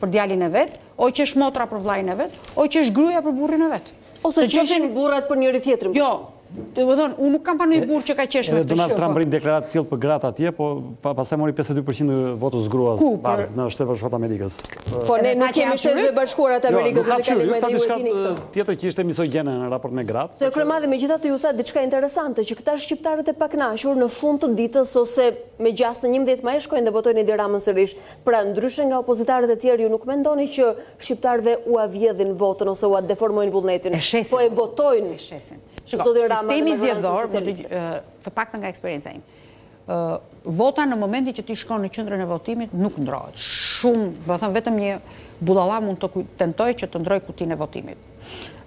Speaker 2: për djalin e vet, o qesh motra për vllajin e vet, o qesh gruaja për burrin e vet.
Speaker 1: Ose qeshin burrat për njëri tjetrin.
Speaker 2: Jo. Unë nuk kam pa një burr që ka qesh me të
Speaker 3: Donald Trump brin deklaratë të tillë për gratë atje, po pastaj mori 52% votës gruas në Shtetet Bashkuara të Amerikës.
Speaker 1: Po ne nuk kemi Shtetet Bashkuara të Amerikës
Speaker 3: në tjetër që ishte misogjene në raport me gratë.
Speaker 1: Se kryemadhe megjithatë ju tha diçka interesante që këta shqiptarët e pakënaqur në fund të ditës ose me gjasë 11 maj shkojnë dhe votojnë Edi Ramën sërish. Pra ndryshe nga opozitarët e tjerë ju nuk mendoni që shqiptarëve u avjedhin votën ose u deformojnë vullnetin, po e votojnë.
Speaker 2: Sistemi zgjedhor, të paktën nga eksperienca ime. Vota në momentin që ti shkon në qendrën e votimit nuk ndrohet. Shumë, do të them vetëm një budalla mund të tentojë që të ndrojë kutinë e votimit.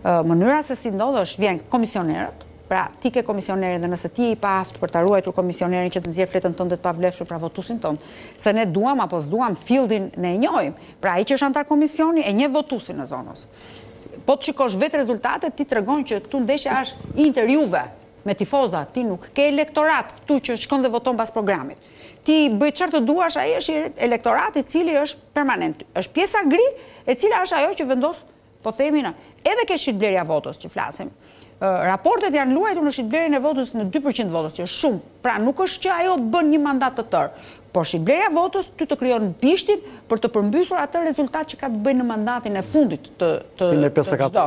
Speaker 2: Mënyra se si ndodh është vjen komisionerët, Pra, ti ke komisionerin dhe nëse ti i pa aftë për të ruajtur komisionerin që të nxjerr fletën tënde të pavlefshme pra votuesin tonë, se ne duam apo s'duam fieldin ne e njohim. Pra ai që është antar komisioni e njeh votuesin në zonës. Po të shikosh vetë rezultatet, ti tregon që këtu ndeshja është inter juve me tifoza, ti nuk ke elektorat këtu që shkon dhe voton pas programit. Ti bëj çfarë të duash, ai është elektorat i cili është permanent. Është pjesa gri e cila është ajo që vendos, po themi na, edhe ke shitblerja votës që flasim. Raportet janë luajtur në shitblerjen e votës në 2% votës, që është shumë. Pra nuk është që ajo bën një mandat të tërë, por shitblerja votës ty të krijon bishtin për të përmbysur atë rezultat që ka të bëjë në mandatin e fundit të çdo.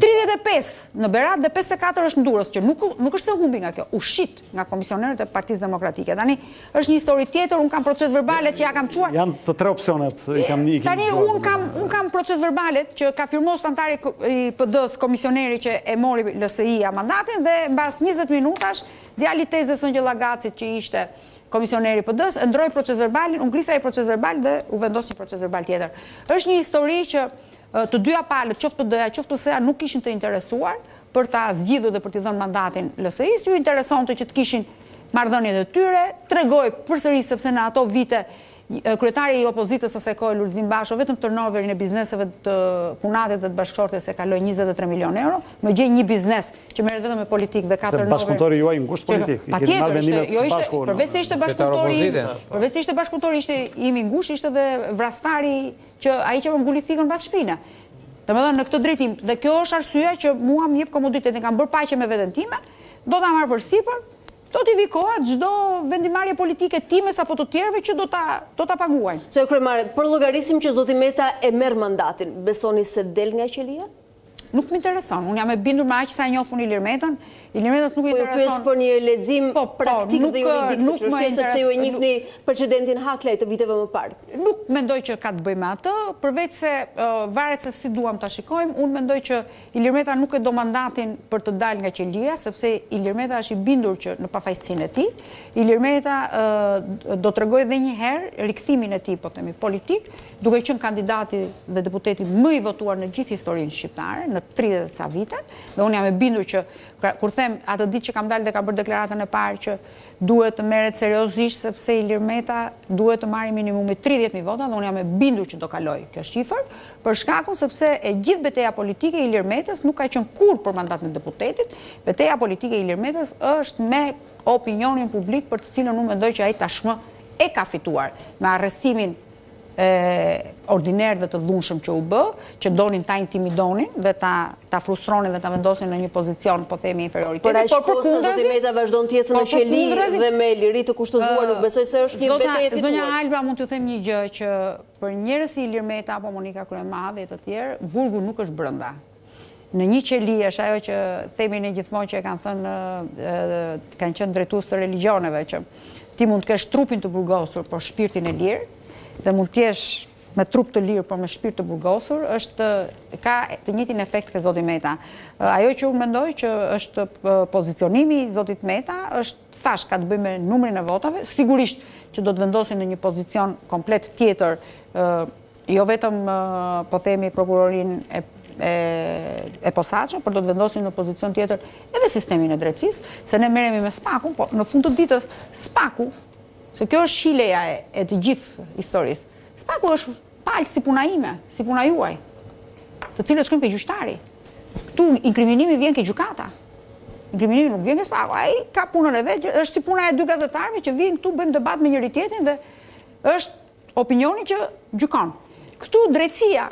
Speaker 2: 35 në Berat dhe 54 është në Durrës, që nuk është se humbi nga kjo, u shit nga komisionerët e Partisë Demokratike. Tani është një histori tjetër, un kam proces verbale që ja kam çuar.
Speaker 3: Janë të tre opsionet i kam
Speaker 2: Tani un kam proces verbale që ka firmos antari i PD-s komisioneri që e mori LSI-ja mandatin dhe mbas 20 minutash djali Tezës Ëngjëllagacit që ishte komisioneri PD-s, ndroi proces verbalin, u ngrisa ai proces verbal dhe u vendos një proces verbal tjetër. Është një histori që të dyja palët, qoftë PD-ja, qoftë PS-ja, nuk kishin të interesuar për ta zgjidhur dhe për t'i dhënë mandatin LSI-s, ju interesonte që të kishin marrëdhëniet e tyre, tregoi përsëri sepse në ato vite kryetari i opozitës asaj kohe Lulzim Basho vetëm turnoverin e bizneseve të punatit dhe të bashkëshortes e kaloi 23 milionë euro, më gjej një biznes që merret vetëm me politikë dhe ka turnover.
Speaker 3: Bashkëpunëtori juaj ngusht politik, i keni marrë vendimet së bashku.
Speaker 2: Përveç se ishte bashkëpunëtori, ishte imi ngusht, ishte dhe vrastari që ai që më nguli thikën pas shpine. Domethënë në këtë drejtim, dhe kjo është arsyeja që mua më jep komoditetin, kam bërë paqe me veten time, do ta marr përsipër. Do t'i vikohet çdo vendimarrje politike times apo të tjerëve që do ta paguajnë.
Speaker 1: Zotëre kryemare, për llogarisim që zoti Meta e merr mandatin, besoni se del nga qelia?
Speaker 2: Nuk më intereson. Unë jam e bindur me aq sa e njoh Ilir Metën. Ilir Metës nuk i intereson.
Speaker 1: Po ju pyes për një lexim praktik dhe juridik,
Speaker 2: nuk më intereson
Speaker 1: sepse ju e njihni precedentin Haklaj të viteve më parë.
Speaker 2: Nuk mendoj që ka të bëjë me atë, përveç se varet se si duam ta shikojmë, unë mendoj që Ilir Meta nuk e do mandatin për të dalë nga qelia, sepse Ilir Meta është i bindur që në pafajësinë e tij, Ilir Meta do t'rregojë edhe një herë rikthimin e tij, po themi, politik, duke qenë kandidati dhe deputeti më i votuar në gjithë historinë shqiptare, në 30 ca vite, dhe unë jam e bindur që kur them atë ditë që kam dalë dhe kam bërë deklaratën e parë që duhet të merret seriozisht sepse Ilir Meta duhet të marrë minimumi 30.000 vota dhe unë jam e bindur që do kaloj kjo shifër, për shkakun sepse e gjithë betejë politike e Ilir Metës nuk ka qenë kurrë për mandatin e deputetit. Betejë politike e Ilir Metës është me opinionin publik për të cilën unë mendoj që ai tashmë e ka fituar me arrestimin ordiner dhe të dhunshëm që u bë, që donin ta intimidonin dhe ta frustronin dhe ta vendosin në një pozicion, po themi, inferioriteti.
Speaker 1: Por aq kohë zoti Meta vazhdon të jetë në qeli dhe me liri të kushtëzuar, nuk besoj se është një betejë e fituar.
Speaker 2: Zonja Alba, mund t'ju them një gjë që për njerëz si Ilir Meta apo Monika Kryemadhe e të tjerë, burgu nuk është brenda. Në një qeli është ajo që themi ne gjithmonë që e kanë thënë, kanë qenë drejtues të religioneve, që ti mund të kesh trupin të burgosur, por shpirtin e lirë, dhe mund t'jesh me trup të lirë, por me shpirt të burgosur, ka të njëjtin efekt ke zoti Meta. Ajo që unë mendoj që është pozicionimi i zotit Meta, është thash ka të bëjë me numrin e votave, sigurisht që do të vendosin në një pozicion komplet tjetër, jo vetëm po themi prokurorin e posaçëm, por do të vendosin në pozicion tjetër edhe sistemin e drejtësisë, se ne merremi me SPAK-un, po në fund të ditës SPAK-u, se kjo është shileja e të gjithë historisë. SPAK-u është palë si puna ime, si puna juaj, të cilët shkojnë ke gjyqtari. Këtu inkriminimi vjen ke gjykata. Inkriminimi nuk vjen ke SPAK-u. Ai ka punën e vet, është si puna e dy gazetarëve që vijnë këtu, bëjmë debat me njëri tjetrin dhe është opinioni që gjykon. Këtu drejtësia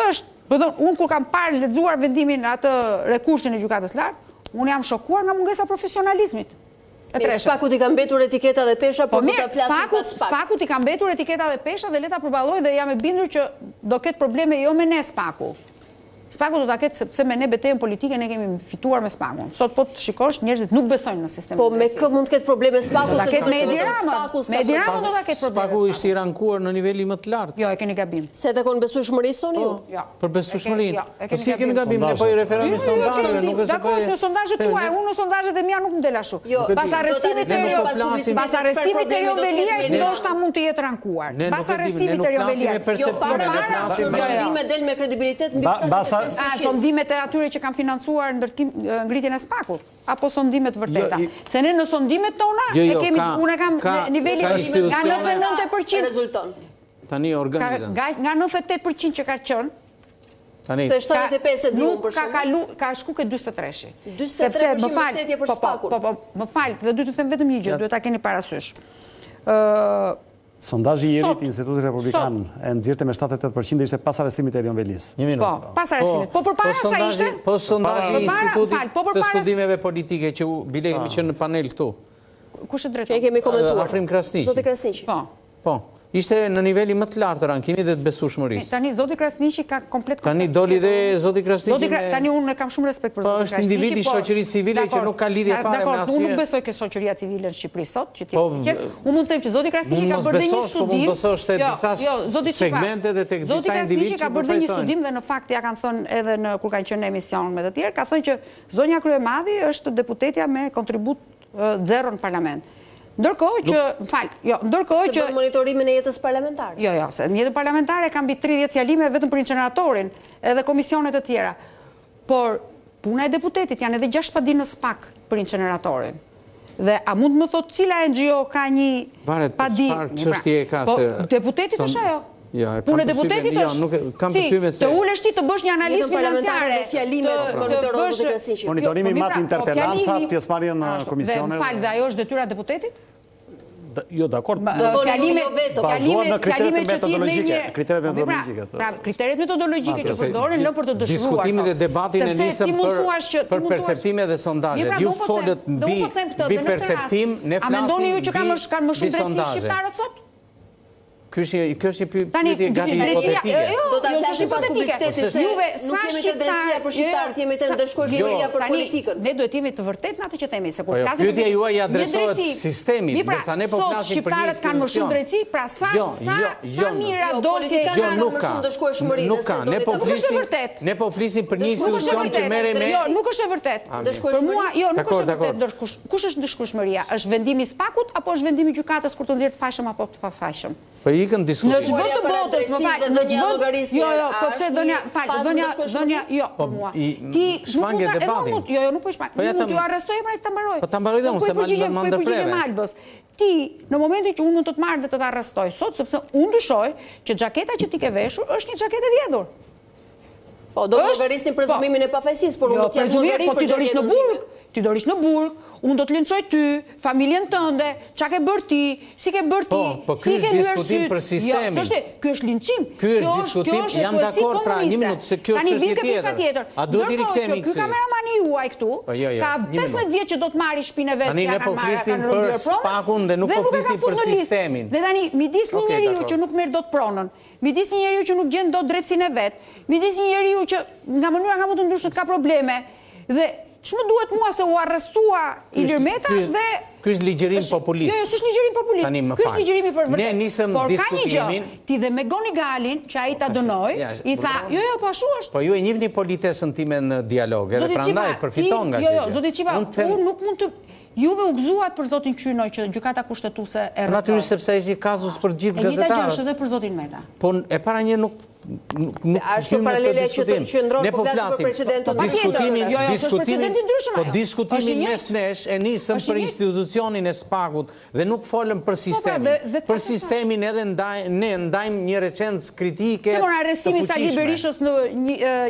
Speaker 2: është, unë kur kam parë lexuar vendimin atë rekursin e gjykatës lartë, unë jam shokuar nga mungesa profesionalizmit.
Speaker 1: SPAK-ut i ka mbetur etiketa dhe pesha, por do ta flasim pas SPAK.
Speaker 2: SPAK-ut i ka mbetur etiketa dhe pesha dhe le ta përballoj dhe jam e bindur që do ketë probleme jo me ne SPAK-u. SPAK-u do ta ketë sepse me ne betejën politike ne kemi fituar me SPAK-un. Sot po të shikosh njerëzit nuk besojnë në sistemin.
Speaker 1: Po me kë mund të ketë probleme SPAK-u?
Speaker 2: Do ta ketë me Edi Ramën. Me Edi Ramën do ta ketë probleme.
Speaker 4: SPAK-u ishte i rankuar në niveli më të lartë.
Speaker 2: Jo, e keni gabim.
Speaker 1: Se takon besueshmërisë toni ju?
Speaker 2: Jo.
Speaker 4: Për besueshmërinë.
Speaker 2: Po
Speaker 4: si e keni gabim, ne po i referojmë sondazheve, nuk është
Speaker 2: se në sondazhet tuaja, unë në sondazhet e mia nuk më del ashtu. Pas arrestimit të Erion Veliajt ndoshta mund të jetë rankuar. Pas arrestimit të Erion Veliajt.
Speaker 1: Jo, para me del me kredibilitet mbi
Speaker 2: sondimet e atyre që kanë financuar ngritjen e SPAK-ut, apo sondimet vërteta. Se ne në sondimet tona, unë kam nivelin nga 99%
Speaker 1: rezulton.
Speaker 4: Tani organizën.
Speaker 2: Nga 98% që ka qënë,
Speaker 1: Se 75
Speaker 2: nuk ka shku ke 43.
Speaker 1: 43% mbështetje për SPAK-un.
Speaker 2: Më falë, dhe du të them vetëm një gjë, duhet ta keni parasysh.
Speaker 3: Sondazhi i Jerit, Instituti Republikan, e nxirrte me 78% ishte pas arrestimit e Erion Velis.
Speaker 4: Një minutë.
Speaker 2: Po, pas arrestimit. Po përpara sa ishte?
Speaker 4: Po sondazhi i Institutit të studimeve politike që bile kemi qenë në panel këtu.
Speaker 2: Kush e drejton?
Speaker 1: Që e kemi komentuar.
Speaker 4: Afrim Krasniqi.
Speaker 1: Zoti Krasniqi.
Speaker 4: Po. Ishte në niveli më të lartë të rankimit dhe të besueshmërisë.
Speaker 2: Tani Zoti Krasniqi ka komplet...
Speaker 4: Tani doli dhe Zoti Krasniqi me...
Speaker 2: Tani unë kam shumë respekt për Zoti Krasniqi.
Speaker 4: Po është individ i shoqërisë civile që nuk ka lidhje fare me asnjë.
Speaker 2: Unë nuk besoj ke shoqëria civile në Shqipëri sot, që ti je sinqert. Unë mund të them që Zoti Krasniqi ka bërë një studim.
Speaker 4: Mund besosh te disa segmente dhe tek disa individë
Speaker 2: që ka bërë një studim dhe në fakt ja kanë thënë edhe në kur kanë qenë në emision me të tjerë, ka thënë që zonja Kryemadhi është deputetja me kontribut zero në parlament. Ndërkohë që
Speaker 1: bën monitorimin e jetës parlamentare.
Speaker 2: Jo, se në jetën parlamentare ka mbi 30 fjalime vetëm për inceneratorin, edhe komisionet e tjera. Por puna e deputetit janë edhe 6 padi në SPAK për inceneratorin. Dhe a mund më thot cila NGO ka një padi? Po deputetit është ajo. Punë e deputetit është të ulesh ti të bësh një analizë financiare.
Speaker 3: Monitorimi mat interpellancat, pjesëmarrja në komisione.
Speaker 2: Dhe falë, dhe ajo është detyra deputetit?
Speaker 3: Jo, dakord.
Speaker 2: Bazuar
Speaker 3: në kriteret metodologjike.
Speaker 2: Pra, kriteret metodologjike që përdoren në për të dëshruar.
Speaker 4: Diskutimin dhe debatin e nisëm për perceptime dhe sondazhe. Ju folët mbi perceptim, ne flasim
Speaker 2: a mendoni ju që kanë më shumë drejtësi shqiptarët sot?
Speaker 4: Kjo është një pyetje gati hipotetike.
Speaker 1: Do ta flasim pas publicitetit se
Speaker 2: juve sa
Speaker 1: shqiptarë për shqiptarët jemi të ndëshkueshmëria për politikën.
Speaker 2: Ne duhet jemi të vërtet në atë që themi, se kur flasim
Speaker 4: pyetja juaj i adresohet sistemit, ndërsa ne po flasim për një
Speaker 2: shqiptarët kanë më shumë drejtësi, pra sa mira dosje
Speaker 1: kanë më shumë ndëshkueshmëri.
Speaker 4: Nuk ka, ne po flisim për një institucion që merret me...
Speaker 2: Jo, nuk është e vërtet. Për mua, jo, nuk është e vërtet. Kush është ndëshkueshmëria? Është vendimi i SPAK-ut apo është vendimi i gjykatës kur të nxjerrë të fashëm apo të pafashëm?
Speaker 4: Po ikën diskutim.
Speaker 2: Në çdo të botës, më fal, në çdo jo, po pse dhënia, jo, për mua. Ti nuk mund ta, jo, nuk po shpaq. Nuk ju arrestoj pra ta mbaroj.
Speaker 4: Po ta mbaroj dhe unë se më ndërpreve.
Speaker 2: Ti, në momentin që unë mund të të marr dhe të ta arrestoj sot, sepse unë dyshoj që xhaketa që ti ke veshur është një xhaketë e vjedhur.
Speaker 1: Po, do të llogarisnin prezumimin e pafajësisë, por unë do të jap llogari për
Speaker 2: ti do rish në burg. Ti do rish në burg, unë do të linçoj ty, familjen tënde, çka ke bërë ti, si ke bërë ti, si ke lyer sy.
Speaker 4: Diskutim për sistemin.
Speaker 2: Jo, ky është linçim.
Speaker 4: Ky është diskutim, jam dakord pra, një minutë se kjo është çështje tjetër. A duhet i rikthemi
Speaker 2: ky kameramani juaj këtu, ka 15 vjet që do të marrë shtëpinë vet.
Speaker 4: Tani ne po flisim për SPAK-un dhe nuk po flisim për sistemin.
Speaker 2: Dhe tani midis një njeriu që nuk merr dot pronën, midis një njeriu që nuk gjen dot drejtsinë e vet, midis një njeriu që nga mënyra nga më të ndryshme ka probleme dhe ç'më duhet mua se u arrestua Ilir Metash dhe
Speaker 4: ky është ligjërim populist.
Speaker 2: Jo, s'është ligjërim populist. Ky është ligjërimi për vërtet.
Speaker 4: Ne nisëm diskutimin.
Speaker 2: Ti dhe me Goni Galin, që ai ta dënoi, i tha, jo, po ashtu është.
Speaker 4: Po ju e njihni politesën time në dialog, edhe prandaj përfiton nga kjo.
Speaker 2: Jo, zoti Çipa, unë nuk mund të Juve u gëzuat për zotin Qynoj që gjykata kushtetuese e rrethoi.
Speaker 4: Natyrisht sepse është një kazus për gjithë gazetarët.
Speaker 2: E njëjta gjë është edhe për zotin Meta.
Speaker 4: Po e para një nuk
Speaker 1: është paralele që ndron po flasim për precedentin.
Speaker 4: Diskutimin mes nesh e nisëm për institucionin e SPAK-ut dhe nuk folëm për sistemin. Për sistemin edhe ne ndajmë një recencë kritike.
Speaker 2: Se arrestimi i Sali Berishës në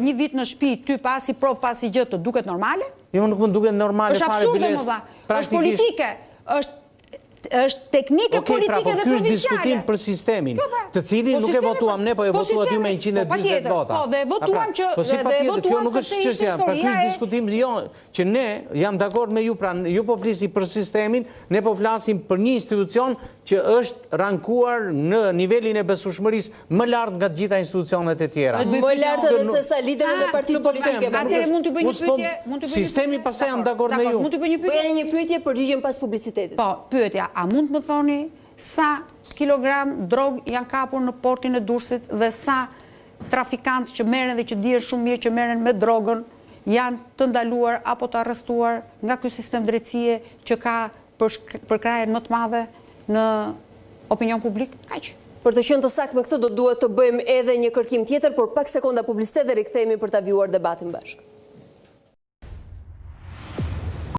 Speaker 2: një vit në shtëpi, ty pasi provë pasi gjë të duket normale?
Speaker 4: Jo, nuk më duket normale fare biles.
Speaker 2: Është politike, është teknike politike dhe provinciale.
Speaker 4: Ky është diskutim për sistemin, të cilin nuk e votuam ne, po e votuat ju me 140 vota.
Speaker 2: Po, dhe e votuam që...
Speaker 4: Po si pa tjetër, kjo nuk është çështja, pra ky është diskutim që ne, jam dakord me ju, pra ju po flisim për sistemin, ne po flasim për një institucion që është rankuar në nivelin e besueshmërisë më lart nga të gjitha institucionet e tjera.
Speaker 1: Më lart edhe se sa liderët e partive politike.
Speaker 2: Atëherë mund të bëj një pyetje,
Speaker 4: sistemi pastaj jam dakord me ju.
Speaker 2: Mund të bëj një pyetje.
Speaker 1: Po janë një pyetje përgjigjem pas publicitetit.
Speaker 2: Po, pyetja, a mund të më thoni sa kilogram drog janë kapur në portin e Durrësit dhe sa trafikantë që merren dhe që dihen shumë mirë që merren me drogën janë të ndaluar apo të arrestuar nga ky sistem drejtësie që ka përkrajen më të madhe në opinion publik? Kaq.
Speaker 1: Për të qenë të saktë me këtë do duhet të bëjmë edhe një kërkim tjetër, por pak sekonda publicitet dhe rikthehemi për ta vjuar debatin bashkë.